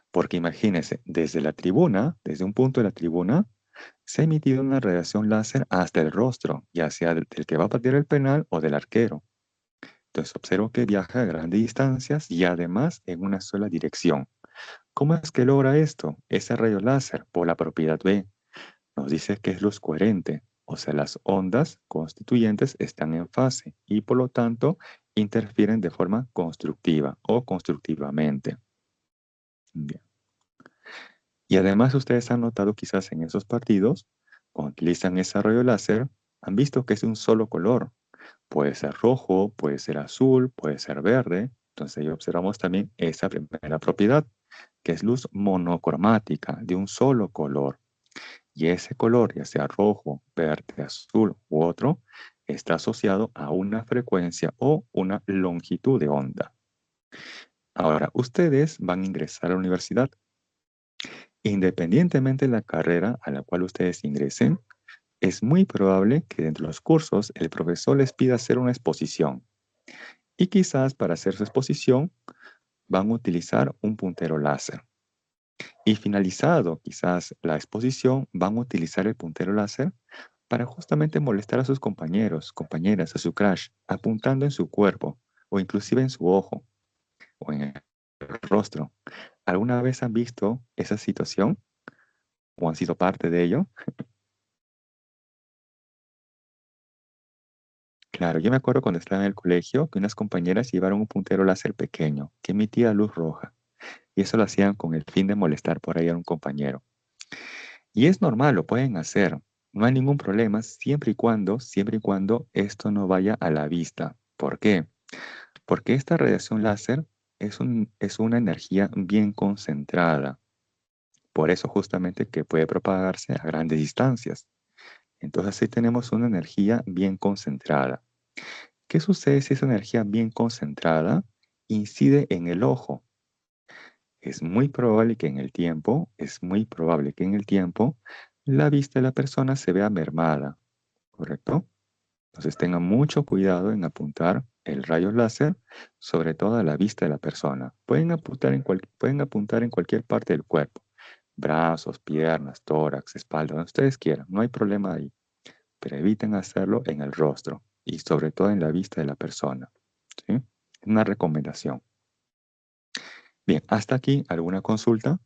porque imagínense, desde la tribuna, desde un punto de la tribuna, se ha emitido una radiación láser hasta el rostro, ya sea del que va a patear el penal o del arquero. Entonces observo que viaja a grandes distancias y además en una sola dirección. ¿Cómo es que logra esto? Ese rayo láser, por la propiedad B, nos dice que es luz coherente, o sea, las ondas constituyentes están en fase y por lo tanto interfieren de forma constructiva o constructivamente. Bien. Y además ustedes han notado quizás en esos partidos, cuando utilizan ese rayo láser, han visto que es un solo color. Puede ser rojo, puede ser azul, puede ser verde. Entonces ahí observamos también esa primera propiedad, que es luz monocromática, de un solo color. Y ese color, ya sea rojo, verde, azul u otro, está asociado a una frecuencia o una longitud de onda. Ahora, ustedes van a ingresar a la universidad. Independientemente de la carrera a la cual ustedes ingresen, es muy probable que dentro de los cursos el profesor les pida hacer una exposición. Y quizás para hacer su exposición van a utilizar un puntero láser. Y finalizado quizás la exposición, van a utilizar el puntero láser para justamente molestar a sus compañeros, compañeras, a su crush, apuntando en su cuerpo o inclusive en su ojo o en el rostro. ¿Alguna vez han visto esa situación o han sido parte de ello? Claro, yo me acuerdo cuando estaba en el colegio que unas compañeras llevaron un puntero láser pequeño que emitía luz roja. Y eso lo hacían con el fin de molestar por ahí a un compañero. Y es normal, lo pueden hacer. No hay ningún problema siempre y cuando esto no vaya a la vista. ¿Por qué? Porque esta radiación láser es una energía bien concentrada. Por eso justamente que puede propagarse a grandes distancias. Entonces sí tenemos una energía bien concentrada. ¿Qué sucede si esa energía bien concentrada incide en el ojo? Es muy probable que en el tiempo la vista de la persona se vea mermada, ¿correcto? Entonces tengan mucho cuidado en apuntar el rayo láser, sobre todo a la vista de la persona. Pueden apuntar en cualquier parte del cuerpo, brazos, piernas, tórax, espalda, donde ustedes quieran, no hay problema ahí, pero eviten hacerlo en el rostro y sobre todo en la vista de la persona, ¿sí? Una recomendación. Bien, hasta aquí, ¿alguna consulta?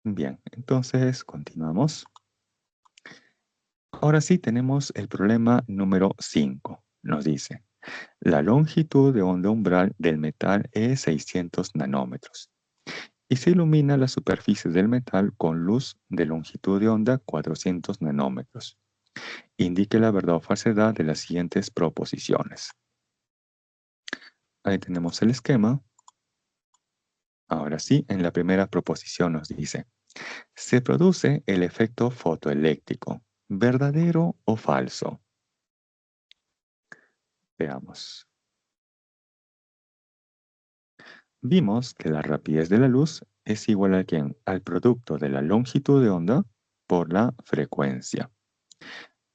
Bien, entonces continuamos. Ahora sí tenemos el problema número 5. Nos dice, la longitud de onda umbral del metal es 600 nanómetros y se ilumina la superficie del metal con luz de longitud de onda 400 nanómetros. Indique la verdad o falsedad de las siguientes proposiciones. Ahí tenemos el esquema. Ahora sí, en la primera proposición nos dice, se produce el efecto fotoeléctrico, ¿verdadero o falso? Veamos. Vimos que la rapidez de la luz es igual a ¿quién? Al producto de la longitud de onda por la frecuencia.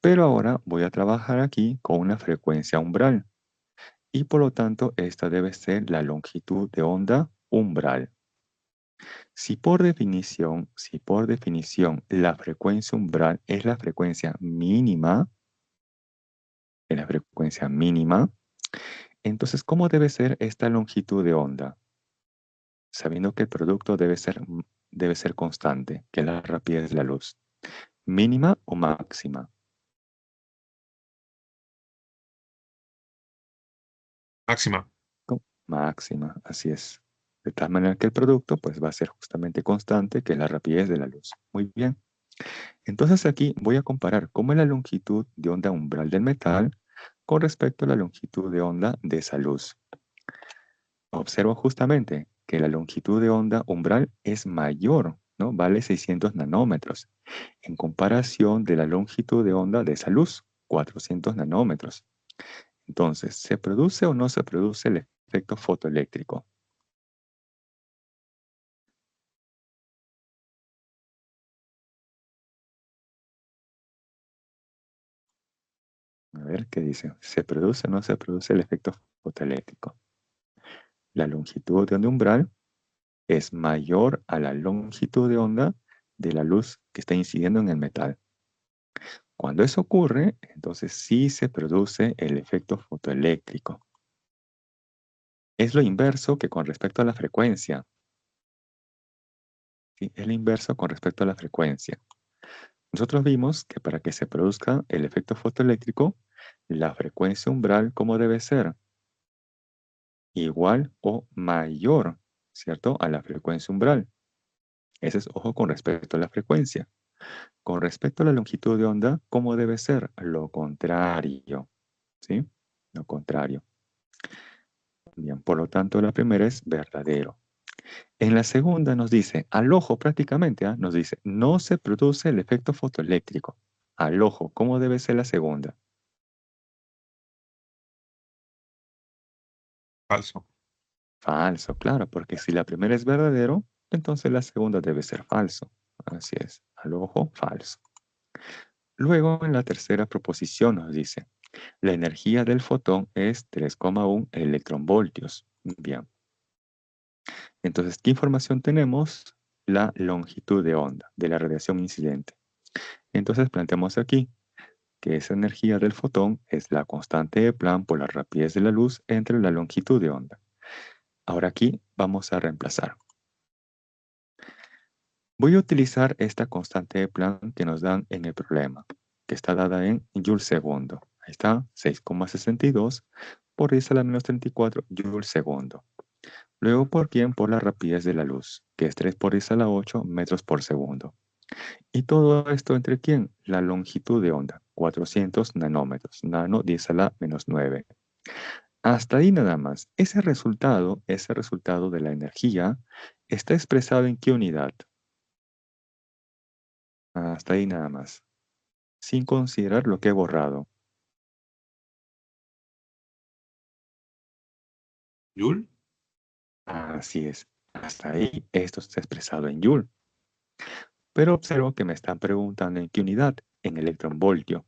Pero ahora voy a trabajar aquí con una frecuencia umbral y por lo tanto esta debe ser la longitud de onda umbral. Si por definición la frecuencia umbral es la frecuencia mínima, entonces ¿cómo debe ser esta longitud de onda? Sabiendo que el producto debe ser constante, que es la rapidez de la luz. ¿Mínima o máxima? Máxima. Máxima, así es. De tal manera que el producto pues, va a ser justamente constante, que es la rapidez de la luz. Muy bien. Entonces aquí voy a comparar cómo es la longitud de onda umbral del metal con respecto a la longitud de onda de esa luz. Observo justamente que la longitud de onda umbral es mayor, ¿no? Vale 600 nanómetros, en comparación de la longitud de onda de esa luz, 400 nanómetros. Entonces, ¿se produce o no se produce el efecto fotoeléctrico? A ver, ¿qué dice? ¿Se produce o no se produce el efecto fotoeléctrico? La longitud de onda umbral es mayor a la longitud de onda de la luz que está incidiendo en el metal. Cuando eso ocurre, entonces sí se produce el efecto fotoeléctrico. Es lo inverso que con respecto a la frecuencia. ¿Sí? Es lo inverso con respecto a la frecuencia. Nosotros vimos que para que se produzca el efecto fotoeléctrico, la frecuencia umbral, ¿cómo debe ser? Igual o mayor, ¿cierto? A la frecuencia umbral. Ese es, ojo, con respecto a la frecuencia. Con respecto a la longitud de onda, ¿cómo debe ser? Lo contrario, ¿sí? Lo contrario. Bien, por lo tanto, la primera es verdadero. En la segunda nos dice, al ojo prácticamente, nos dice, no se produce el efecto fotoeléctrico. Al ojo, ¿cómo debe ser la segunda? Falso. Falso, claro, porque si la primera es verdadero, entonces la segunda debe ser falso. Así es, al ojo, falso. Luego, en la tercera proposición nos dice, la energía del fotón es 3,1 electronvoltios. Bien. Entonces, ¿qué información tenemos? La longitud de onda de la radiación incidente. Entonces, planteamos aquí, que esa energía del fotón es la constante de Planck por la rapidez de la luz entre la longitud de onda. Ahora aquí vamos a reemplazar. Voy a utilizar esta constante de Planck que nos dan en el problema, que está dada en joules segundo. Ahí está, 6,62 por 10 a la menos 34 joules segundo. Luego, ¿por quién? Por la rapidez de la luz, que es 3 por 10 a la 8 metros por segundo. ¿Y todo esto entre quién? La longitud de onda, 400 nanómetros, nano 10 a la menos 9. Hasta ahí nada más. Ese resultado de la energía, está expresado en ¿qué unidad? Hasta ahí nada más. Sin considerar lo que he borrado. ¿Joule? Así es. Hasta ahí esto está expresado en Joule. Pero observo que me están preguntando en qué unidad, en electronvoltio.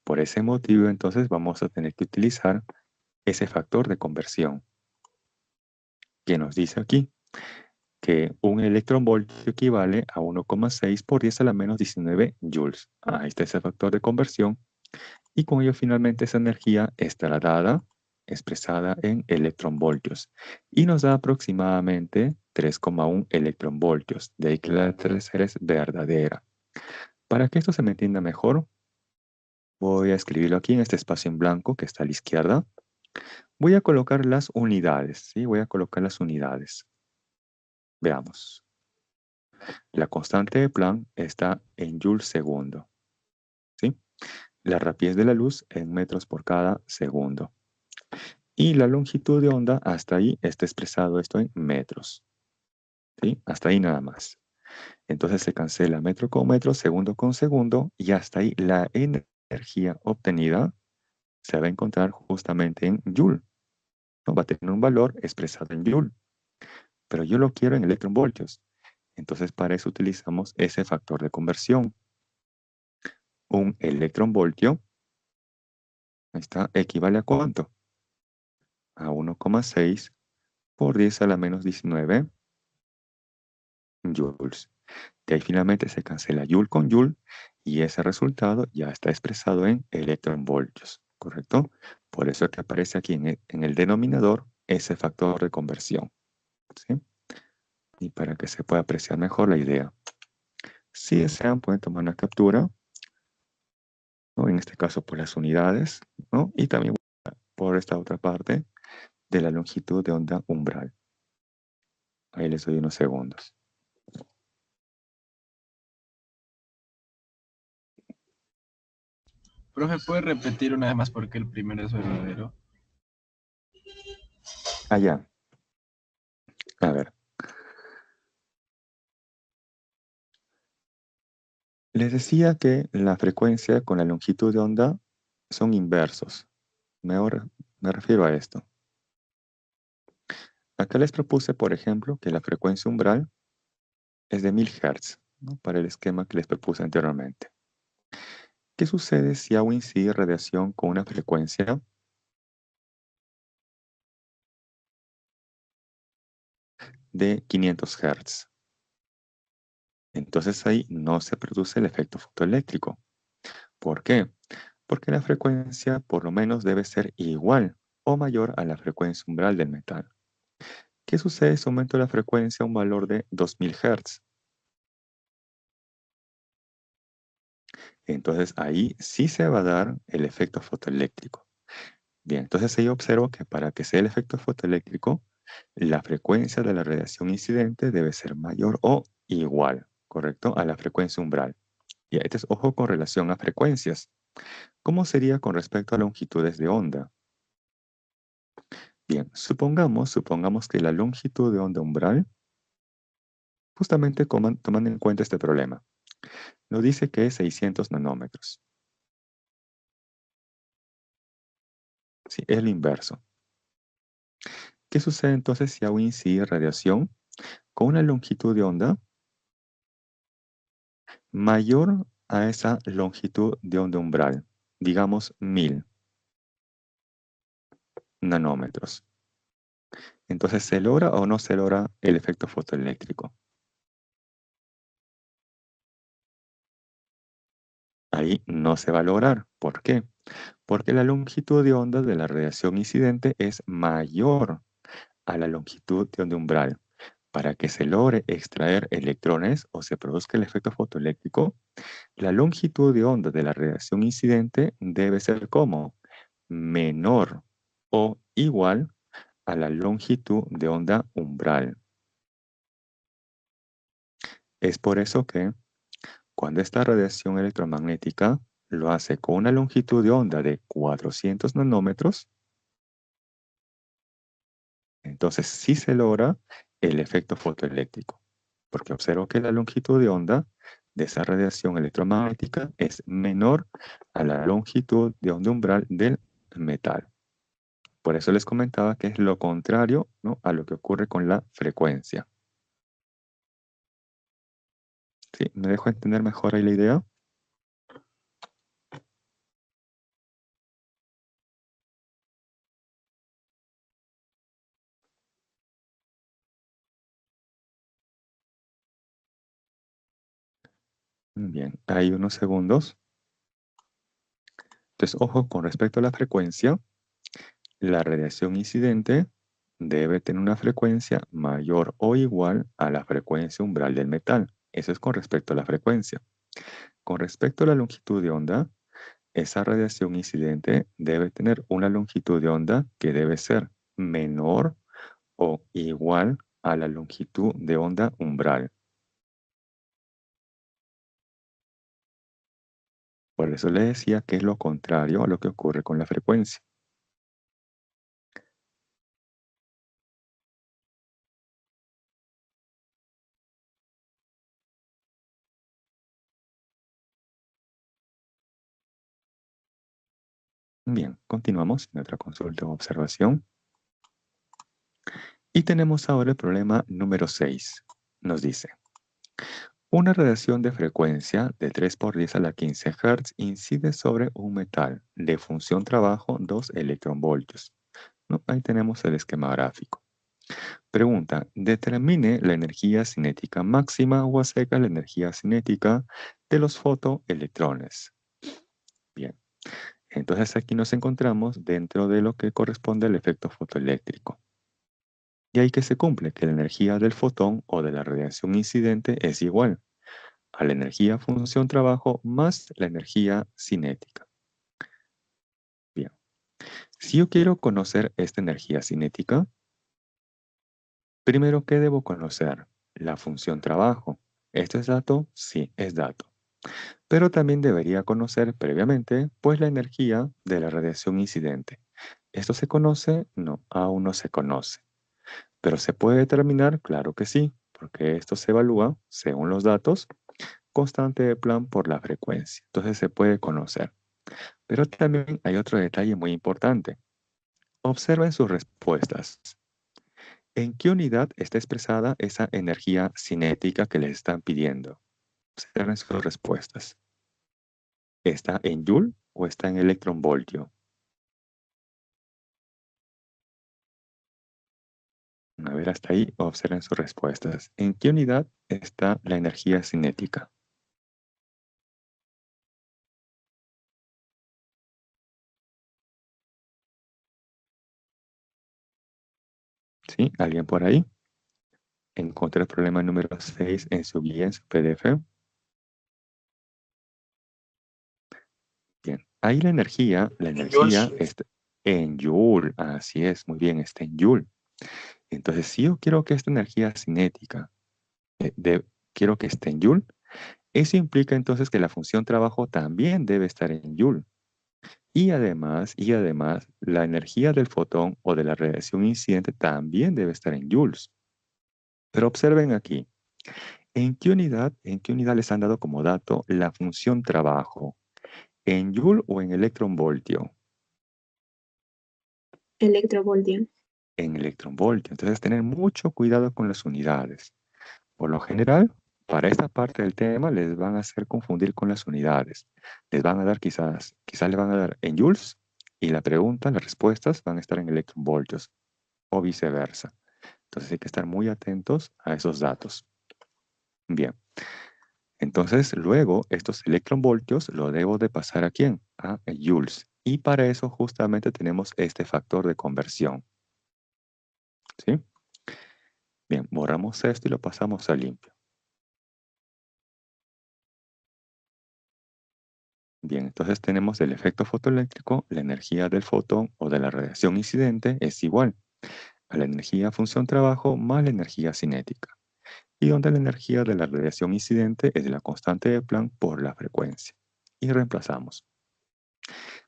Por ese motivo, entonces, vamos a tener que utilizar ese factor de conversión, que nos dice aquí que un electronvoltio equivale a 1,6 por 10 a la menos 19 joules. Ahí está ese factor de conversión. Y con ello, finalmente, esa energía estará dada, expresada en electronvoltios. Y nos da aproximadamente 3,1 electronvoltios. De ahí que la tercera es verdadera. Para que esto se me entienda mejor, voy a escribirlo aquí en este espacio en blanco que está a la izquierda. Voy a colocar las unidades, ¿sí? Voy a colocar las unidades. Veamos. La constante de Planck está en joules segundo, ¿sí? La rapidez de la luz en metros por cada segundo. Y la longitud de onda, hasta ahí está expresado esto en metros, ¿sí? Hasta ahí nada más. Entonces se cancela metro con metro, segundo con segundo, y hasta ahí la energía obtenida se va a encontrar justamente en joule, ¿no? Va a tener un valor expresado en joule, pero yo lo quiero en electronvoltios. Entonces para eso utilizamos ese factor de conversión. Un electronvoltio, ahí está, equivale a ¿cuánto? A 1,6 por 10 a la menos 19 joules. De ahí finalmente se cancela joule con joule y ese resultado ya está expresado en electronvoltios, ¿correcto? Por eso es que aparece aquí en el denominador ese factor de conversión, ¿sí? Y para que se pueda apreciar mejor la idea. Si desean, pueden tomar una captura, ¿no? En este caso por las unidades, ¿no? Y también por esta otra parte de la longitud de onda umbral. Ahí les doy unos segundos. Profe, ¿puede repetir una vez más por qué el primero es verdadero? Allá. A ver. Les decía que la frecuencia con la longitud de onda son inversos. Me refiero a esto. Acá les propuse, por ejemplo, que la frecuencia umbral es de 1000 Hz, ¿no? Para el esquema que les propuse anteriormente. ¿Qué sucede si hago incidir radiación con una frecuencia de 500 Hz? Entonces ahí no se produce el efecto fotoeléctrico. ¿Por qué? Porque la frecuencia por lo menos debe ser igual o mayor a la frecuencia umbral del metal. ¿Qué sucede si aumento la frecuencia a un valor de 2000 Hz? Entonces ahí sí se va a dar el efecto fotoeléctrico. Bien, entonces ahí observo que para que sea el efecto fotoeléctrico, la frecuencia de la radiación incidente debe ser mayor o igual, ¿correcto? A la frecuencia umbral. Y este es ojo con relación a frecuencias. ¿Cómo sería con respecto a longitudes de onda? Bien, supongamos que la longitud de onda umbral, justamente tomando en cuenta este problema, nos dice que es 600 nanómetros. Sí, es lo inverso. ¿Qué sucede entonces si hago incidir radiación con una longitud de onda mayor a esa longitud de onda umbral? Digamos 1000 nanómetros. Entonces, ¿se logra o no se logra el efecto fotoeléctrico? Ahí no se va a lograr. ¿Por qué? Porque la longitud de onda de la radiación incidente es mayor a la longitud de onda umbral. Para que se logre extraer electrones o se produzca el efecto fotoeléctrico, la longitud de onda de la radiación incidente debe ser como menor o igual a la longitud de onda umbral. Es por eso que cuando esta radiación electromagnética lo hace con una longitud de onda de 400 nanómetros, entonces sí se logra el efecto fotoeléctrico, porque observo que la longitud de onda de esa radiación electromagnética es menor a la longitud de onda umbral del metal. Por eso les comentaba que es lo contrario, ¿no?, a lo que ocurre con la frecuencia. ¿Sí? ¿Me dejo entender mejor ahí la idea? Bien, hay unos segundos. Entonces, ojo, con respecto a la frecuencia, la radiación incidente debe tener una frecuencia mayor o igual a la frecuencia umbral del metal. Eso es con respecto a la frecuencia. Con respecto a la longitud de onda, esa radiación incidente debe tener una longitud de onda que debe ser menor o igual a la longitud de onda umbral. Por eso le decía que es lo contrario a lo que ocurre con la frecuencia. Bien, continuamos en otra consulta o observación. Y tenemos ahora el problema número 6. Nos dice, una radiación de frecuencia de 3 por 10 a la 15 Hz incide sobre un metal de función trabajo 2 electronvoltios. ¿No? Ahí tenemos el esquema gráfico. Pregunta, determine la energía cinética máxima o a seca la energía cinética de los fotoelectrones. Bien, entonces aquí nos encontramos dentro de lo que corresponde al efecto fotoeléctrico. Y ahí que se cumple que la energía del fotón o de la radiación incidente es igual a la energía función trabajo más la energía cinética. Bien, si yo quiero conocer esta energía cinética, primero, ¿qué debo conocer? La función trabajo. ¿Esto es dato? Sí, es dato. Pero también debería conocer previamente, pues, la energía de la radiación incidente. ¿Esto se conoce? No, aún no se conoce. ¿Pero se puede determinar? Claro que sí, porque esto se evalúa, según los datos, constante de Planck por la frecuencia. Entonces se puede conocer. Pero también hay otro detalle muy importante. Observen sus respuestas. ¿En qué unidad está expresada esa energía cinética que les están pidiendo? Observen sus respuestas. ¿Está en Joule o está en electronvoltio? A ver, hasta ahí observen sus respuestas. ¿En qué unidad está la energía cinética? ¿Sí? ¿Alguien por ahí? Encontré el problema número 6 en su guía, en su PDF. Bien. Ahí la energía Joules. está en Joule. Así es, muy bien, está en Joule. Entonces, si yo quiero que esta energía cinética, quiero que esté en Joule, eso implica entonces que la función trabajo también debe estar en Joule. Y además, la energía del fotón o de la radiación incidente también debe estar en joules. Pero observen aquí, ¿en qué unidad les han dado como dato la función trabajo? ¿En joule o en electronvoltio? Electrovoltio. En electronvoltio. Entonces, tener mucho cuidado con las unidades. Por lo general, para esta parte del tema les van a hacer confundir con las unidades. Les van a dar quizás les van a dar en joules y la pregunta, las respuestas van a estar en electronvoltios o viceversa. Entonces hay que estar muy atentos a esos datos. Bien. Entonces, luego, estos electronvoltios lo debo de pasar ¿a quién? A joules. Y para eso justamente tenemos este factor de conversión. ¿Sí? Bien, borramos esto y lo pasamos a limpio. Bien, entonces tenemos el efecto fotoeléctrico, la energía del fotón o de la radiación incidente es igual a la energía función trabajo más la energía cinética, y donde la energía de la radiación incidente es la constante de Planck por la frecuencia. Y reemplazamos.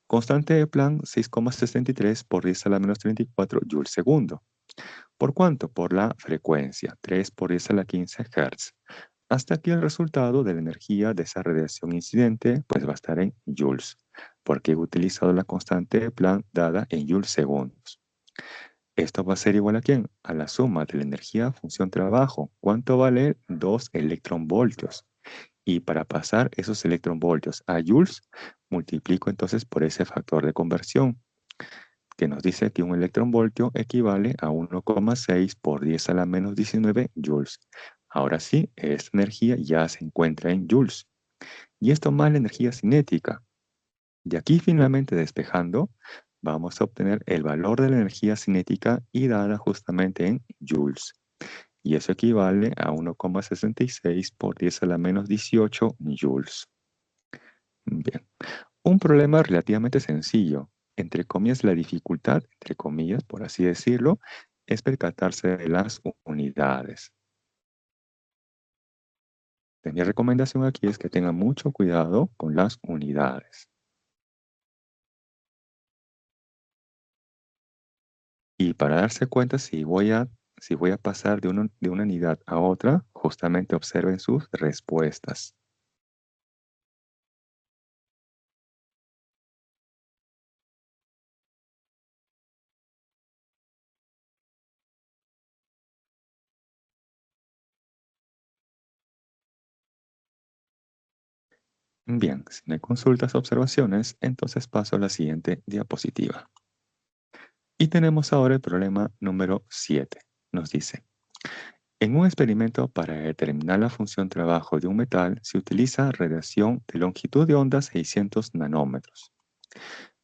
Constante de Planck 6,63 por 10 a la menos 34 joules segundo. ¿Por cuánto? Por la frecuencia, 3 por 10 a la 15 Hz. Hasta aquí el resultado de la energía de esa radiación incidente pues va a estar en joules, porque he utilizado la constante de Planck dada en joules segundos. Esto va a ser igual ¿a quién? A la suma de la energía función trabajo. ¿Cuánto vale? 2 electronvoltios. Y para pasar esos electronvoltios a joules, multiplico entonces por ese factor de conversión, que nos dice que un electronvoltio equivale a 1,6 por 10 a la menos 19 joules. Ahora sí, esta energía ya se encuentra en joules. Y esto más la energía cinética. Y aquí finalmente despejando, vamos a obtener el valor de la energía cinética y dada justamente en joules. Y eso equivale a 1,66 por 10 a la menos 18 joules. Bien, un problema relativamente sencillo. Entre comillas, la dificultad, entre comillas, por así decirlo, es percatarse de las unidades. Mi recomendación aquí es que tengan mucho cuidado con las unidades. Y para darse cuenta si voy a pasar de una unidad a otra, justamente observen sus respuestas. Bien, si no hay consultas o observaciones, entonces paso a la siguiente diapositiva. Y tenemos ahora el problema número 7. Nos dice, en un experimento para determinar la función trabajo de un metal, se utiliza radiación de longitud de onda 600 nanómetros.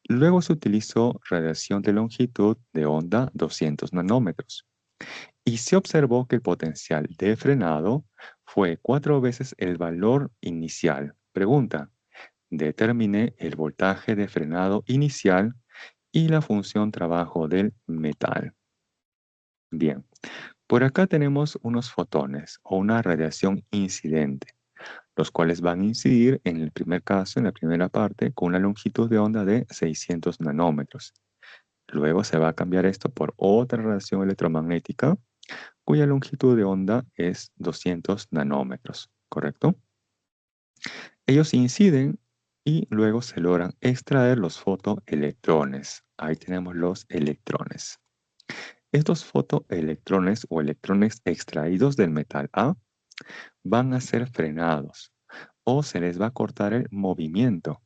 Luego se utilizó radiación de longitud de onda 200 nanómetros. Y se observó que el potencial de frenado fue 4 veces el valor inicial. Pregunta, determine el voltaje de frenado inicial y la función trabajo del metal. Bien, por acá tenemos unos fotones o una radiación incidente, los cuales van a incidir en el primer caso, en la primera parte, con una longitud de onda de 600 nanómetros. Luego se va a cambiar esto por otra radiación electromagnética, cuya longitud de onda es 200 nanómetros, ¿correcto? Ellos inciden y luego se logran extraer los fotoelectrones. Ahí tenemos los electrones. Estos fotoelectrones o electrones extraídos del metal A van a ser frenados o se les va a cortar el movimiento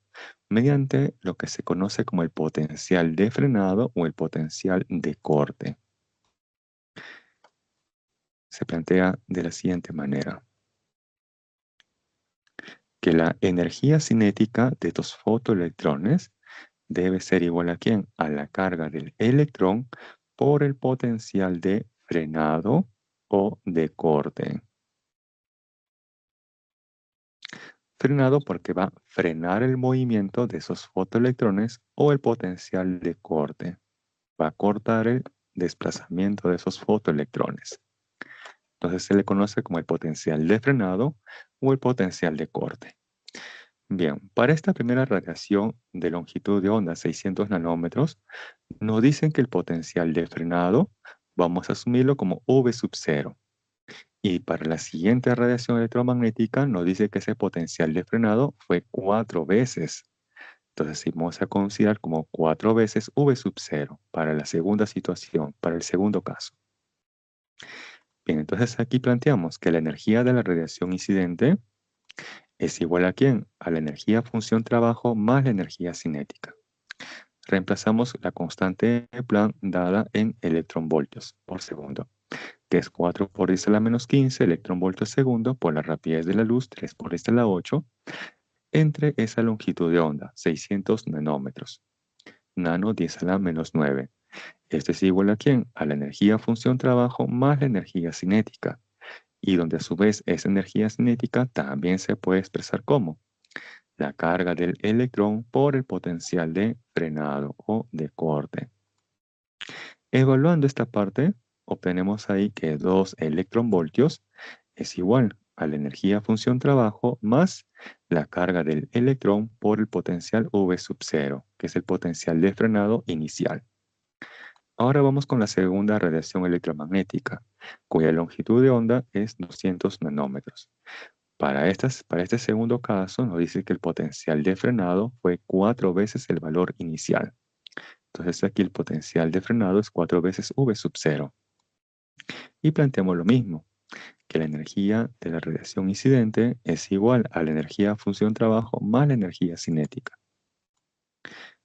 mediante lo que se conoce como el potencial de frenado o el potencial de corte. Se plantea de la siguiente manera, que la energía cinética de estos fotoelectrones debe ser igual ¿a quién? A la carga del electrón por el potencial de frenado o de corte. Frenado porque va a frenar el movimiento de esos fotoelectrones, o el potencial de corte. Va a cortar el desplazamiento de esos fotoelectrones. Entonces se le conoce como el potencial de frenado o el potencial de corte. Bien, para esta primera radiación de longitud de onda 600 nanómetros, nos dicen que el potencial de frenado vamos a asumirlo como V sub 0. Y para la siguiente radiación electromagnética nos dice que ese potencial de frenado fue 4 veces. Entonces vamos a considerar como 4 veces V sub 0 para la segunda situación, para el segundo caso. Bien, entonces aquí planteamos que la energía de la radiación incidente es igual ¿a quién? A la energía función trabajo más la energía cinética. Reemplazamos la constante de Planck dada en electronvoltios por segundo, que es 4 por 10 a la menos 15 electronvoltios segundo por la rapidez de la luz, 3 por 10 a la 8, entre esa longitud de onda, 600 nanómetros. Nano 10 a la menos 9. Esto es igual a ¿quién? A la energía función trabajo más la energía cinética. Y donde a su vez esa energía cinética también se puede expresar como la carga del electrón por el potencial de frenado o de corte. Evaluando esta parte, obtenemos ahí que 2 electronvoltios es igual a la energía función trabajo más la carga del electrón por el potencial V sub 0, que es el potencial de frenado inicial. Ahora vamos con la segunda radiación electromagnética, cuya longitud de onda es 200 nanómetros. Para este segundo caso, nos dice que el potencial de frenado fue 4 veces el valor inicial. Entonces aquí el potencial de frenado es 4 veces V sub 0. Y planteamos lo mismo, que la energía de la radiación incidente es igual a la energía función trabajo más la energía cinética.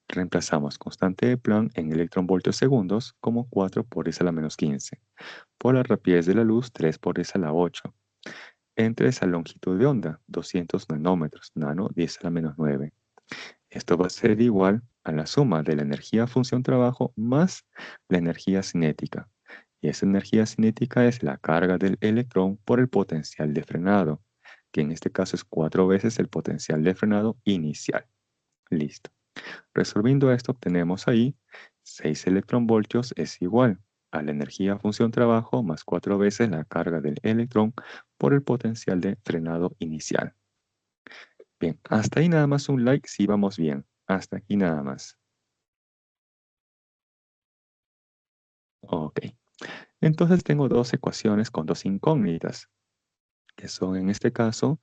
Reemplazamos constante de Planck en electronvoltios segundos como 4 por 10 a la menos 15, por la rapidez de la luz 3 por 10 a la 8, entre esa longitud de onda, 200 nanómetros, nano 10 a la menos 9. Esto va a ser igual a la suma de la energía función trabajo más la energía cinética. Y esa energía cinética es la carga del electrón por el potencial de frenado, que en este caso es 4 veces el potencial de frenado inicial. Listo. Resolviendo esto obtenemos ahí 6 electronvoltios es igual a la energía función trabajo más 4 veces la carga del electrón por el potencial de frenado inicial. Bien, hasta ahí nada más un like si vamos bien. Hasta aquí nada más. Ok. Entonces tengo dos ecuaciones con dos incógnitas, que son en este caso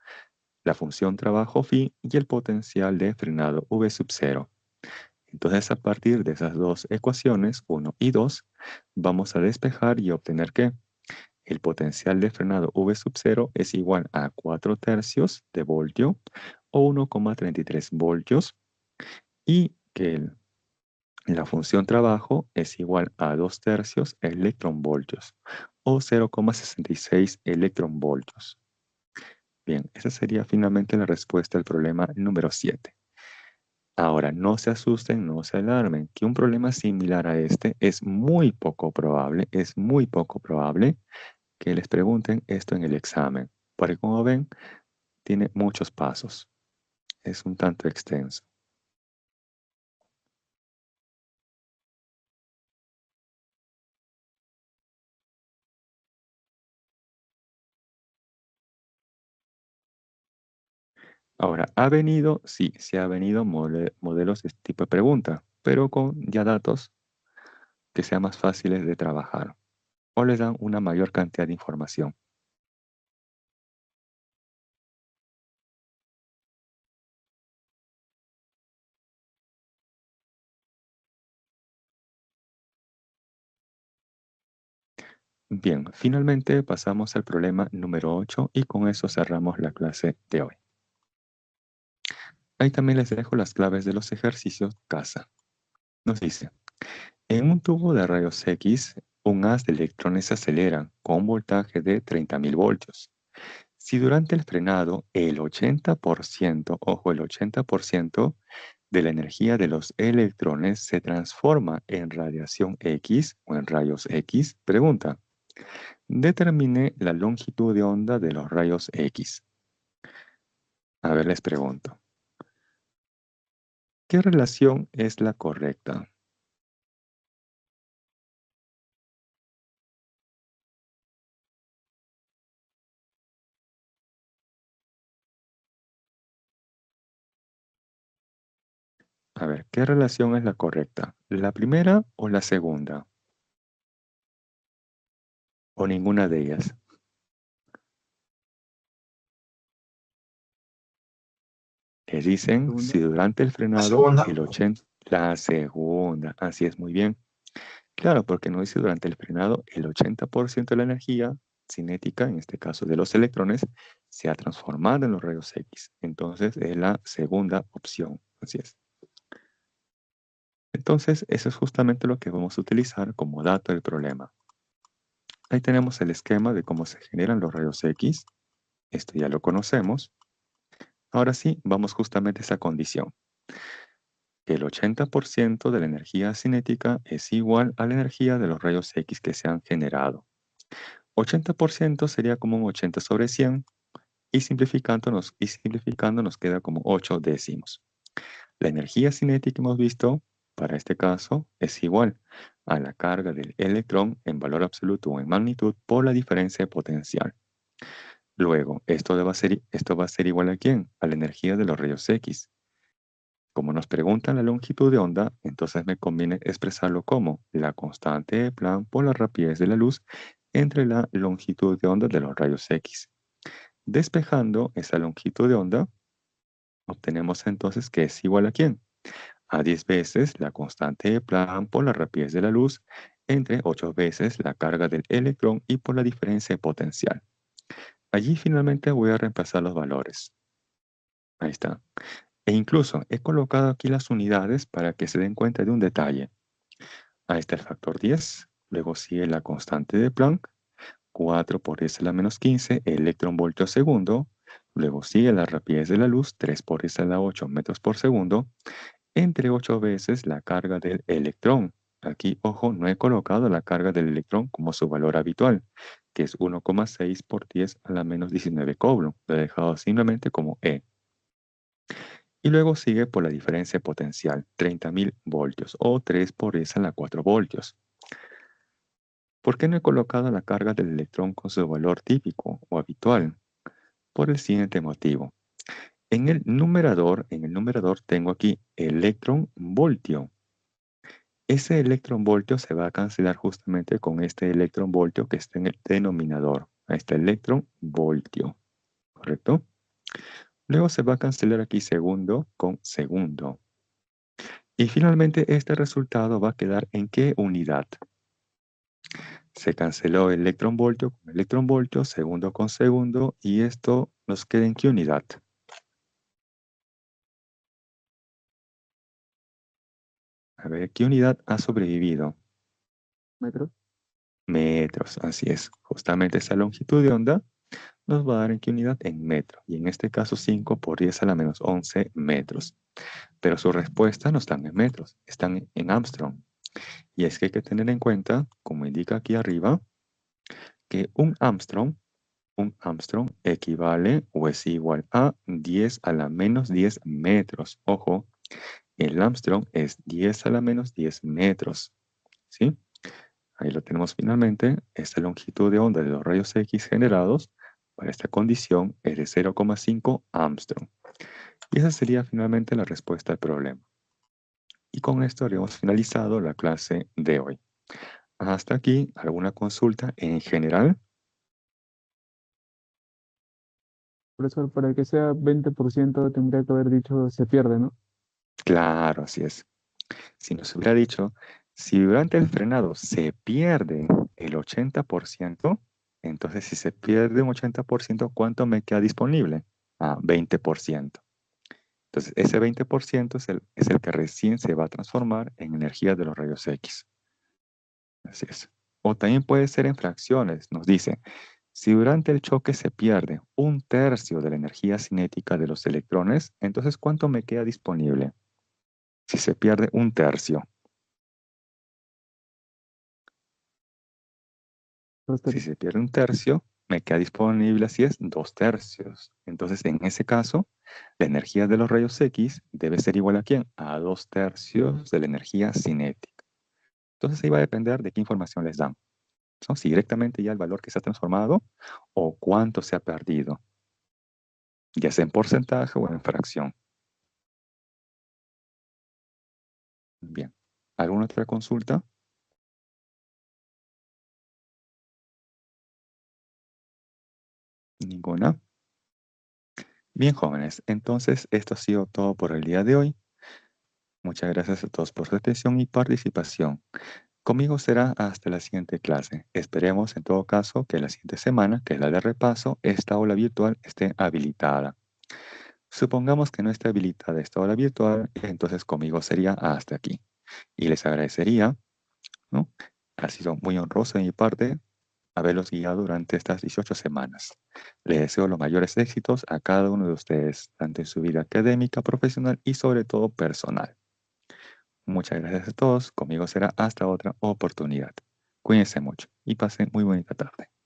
la función trabajo phi y el potencial de frenado V sub 0. Entonces a partir de esas dos ecuaciones, 1 y 2, vamos a despejar y obtener que el potencial de frenado V sub 0 es igual a 4 tercios de voltio o 1,33 voltios y que la función trabajo es igual a 2 tercios electronvoltios o 0,66 electronvoltios. Bien, esa sería finalmente la respuesta al problema número 7. Ahora, no se asusten, no se alarmen, que un problema similar a este es muy poco probable que les pregunten esto en el examen, porque como ven, tiene muchos pasos. Es un tanto extenso. Ahora, ¿ha venido? Sí, sí ha venido modelos de este tipo de pregunta, pero con ya datos que sean más fáciles de trabajar o les dan una mayor cantidad de información. Bien, finalmente pasamos al problema número 8 y con eso cerramos la clase de hoy. Ahí también les dejo las claves de los ejercicios casa. Nos dice, en un tubo de rayos X, un haz de electrones se acelera con un voltaje de 30.000 voltios. Si durante el frenado el 80%, ojo, el 80% de la energía de los electrones se transforma en radiación X o en rayos X, pregunta, determine la longitud de onda de los rayos X. A ver, les pregunto, ¿qué relación es la correcta? A ver, ¿qué relación es la correcta? ¿La primera o la segunda? ¿O ninguna de ellas? Les dicen, si durante el La frenado, segunda. el 80, la segunda, así es, muy bien. Claro, porque no dice durante el frenado, el 80% de la energía cinética, en este caso de los electrones, se ha transformado en los rayos X. Entonces, es la segunda opción, así es. Entonces, eso es justamente lo que vamos a utilizar como dato del problema. Ahí tenemos el esquema de cómo se generan los rayos X. Esto ya lo conocemos. Ahora sí, vamos justamente a esa condición. Que el 80% de la energía cinética es igual a la energía de los rayos X que se han generado. 80% sería como un 80 sobre 100 y simplificando nos queda como 8 décimos. La energía cinética que hemos visto, para este caso, es igual a la carga del electrón en valor absoluto o en magnitud por la diferencia de potencial. Luego, esto va a ser igual ¿a quién? A la energía de los rayos X. Como nos preguntan la longitud de onda, entonces me conviene expresarlo como la constante de Planck por la rapidez de la luz entre la longitud de onda de los rayos X. Despejando esa longitud de onda, obtenemos entonces que es igual ¿a quién? A 10 veces la constante de Planck por la rapidez de la luz entre 8 veces la carga del electrón y por la diferencia de potencial. Allí finalmente voy a reemplazar los valores. Ahí está. E incluso he colocado aquí las unidades para que se den cuenta de un detalle. Ahí está el factor 10, luego sigue la constante de Planck, 4 por 10 a la menos 15 electronvoltios segundo, luego sigue la rapidez de la luz, 3 por 10 a la 8 metros por segundo, entre 8 veces la carga del electrón. Aquí, ojo, no he colocado la carga del electrón como su valor habitual, que es 1,6 por 10 a la menos 19 coulomb. Lo he dejado simplemente como E. Y luego sigue por la diferencia potencial, 30.000 voltios o 3 por 10 a la 4 voltios. ¿Por qué no he colocado la carga del electrón con su valor típico o habitual? Por el siguiente motivo. En el numerador tengo aquí electronvoltio. Ese electronvoltio se va a cancelar justamente con este electronvoltio que está en el denominador. Ahí está electronvoltio, ¿correcto? Luego se va a cancelar aquí segundo con segundo. Y finalmente este resultado va a quedar ¿en qué unidad? Se canceló electronvoltio con electronvoltio, segundo con segundo, y esto nos queda ¿en qué unidad? A ver, ¿qué unidad ha sobrevivido? Metros. Metros, así es. Justamente esa longitud de onda nos va a dar ¿en qué unidad? En metro. Y en este caso 5 por 10 a la menos 11 metros. Pero su respuesta no están en metros, están en Armstrong. Y es que hay que tener en cuenta, como indica aquí arriba, que un Armstrong equivale o es igual a 10 a la menos 10 metros. Ojo, el Armstrong es 10 a la menos 10 metros. ¿Sí? Ahí lo tenemos finalmente. Esta longitud de onda de los rayos X generados para esta condición es de 0,5 Armstrong. Y esa sería finalmente la respuesta al problema. Y con esto habríamos finalizado la clase de hoy. Hasta aquí, ¿alguna consulta en general? Profesor, para que sea 20% tendría que haber dicho se pierde, ¿no? Claro, así es. Si nos hubiera dicho, si durante el frenado se pierde el 80%, entonces si se pierde un 80%, ¿cuánto me queda disponible? 20%. Entonces ese 20% es el que recién se va a transformar en energía de los rayos X. Así es. O también puede ser en fracciones. Nos dice, si durante el choque se pierde un tercio de la energía cinética de los electrones, entonces ¿cuánto me queda disponible? Si se pierde un tercio. Si se pierde un tercio, me queda disponible, así es, 2/3. Entonces, en ese caso, la energía de los rayos X debe ser igual ¿a quién? A 2/3 de la energía cinética. Entonces, ahí va a depender de qué información les dan. ¿No? Si directamente ya el valor que se ha transformado o cuánto se ha perdido, ya sea en porcentaje o en fracción. Bien. ¿Alguna otra consulta? ¿Ninguna? Bien, jóvenes. Entonces, esto ha sido todo por el día de hoy. Muchas gracias a todos por su atención y participación. Conmigo será hasta la siguiente clase. Esperemos en todo caso que la siguiente semana, que es la de repaso, esta aula virtual esté habilitada. Supongamos que no esté habilitada esta aula virtual, entonces conmigo sería hasta aquí. Y les agradecería, ¿no? Ha sido muy honroso de mi parte haberlos guiado durante estas 18 semanas. Les deseo los mayores éxitos a cada uno de ustedes, tanto en su vida académica, profesional y sobre todo personal. Muchas gracias a todos. Conmigo será hasta otra oportunidad. Cuídense mucho y pasen muy bonita tarde.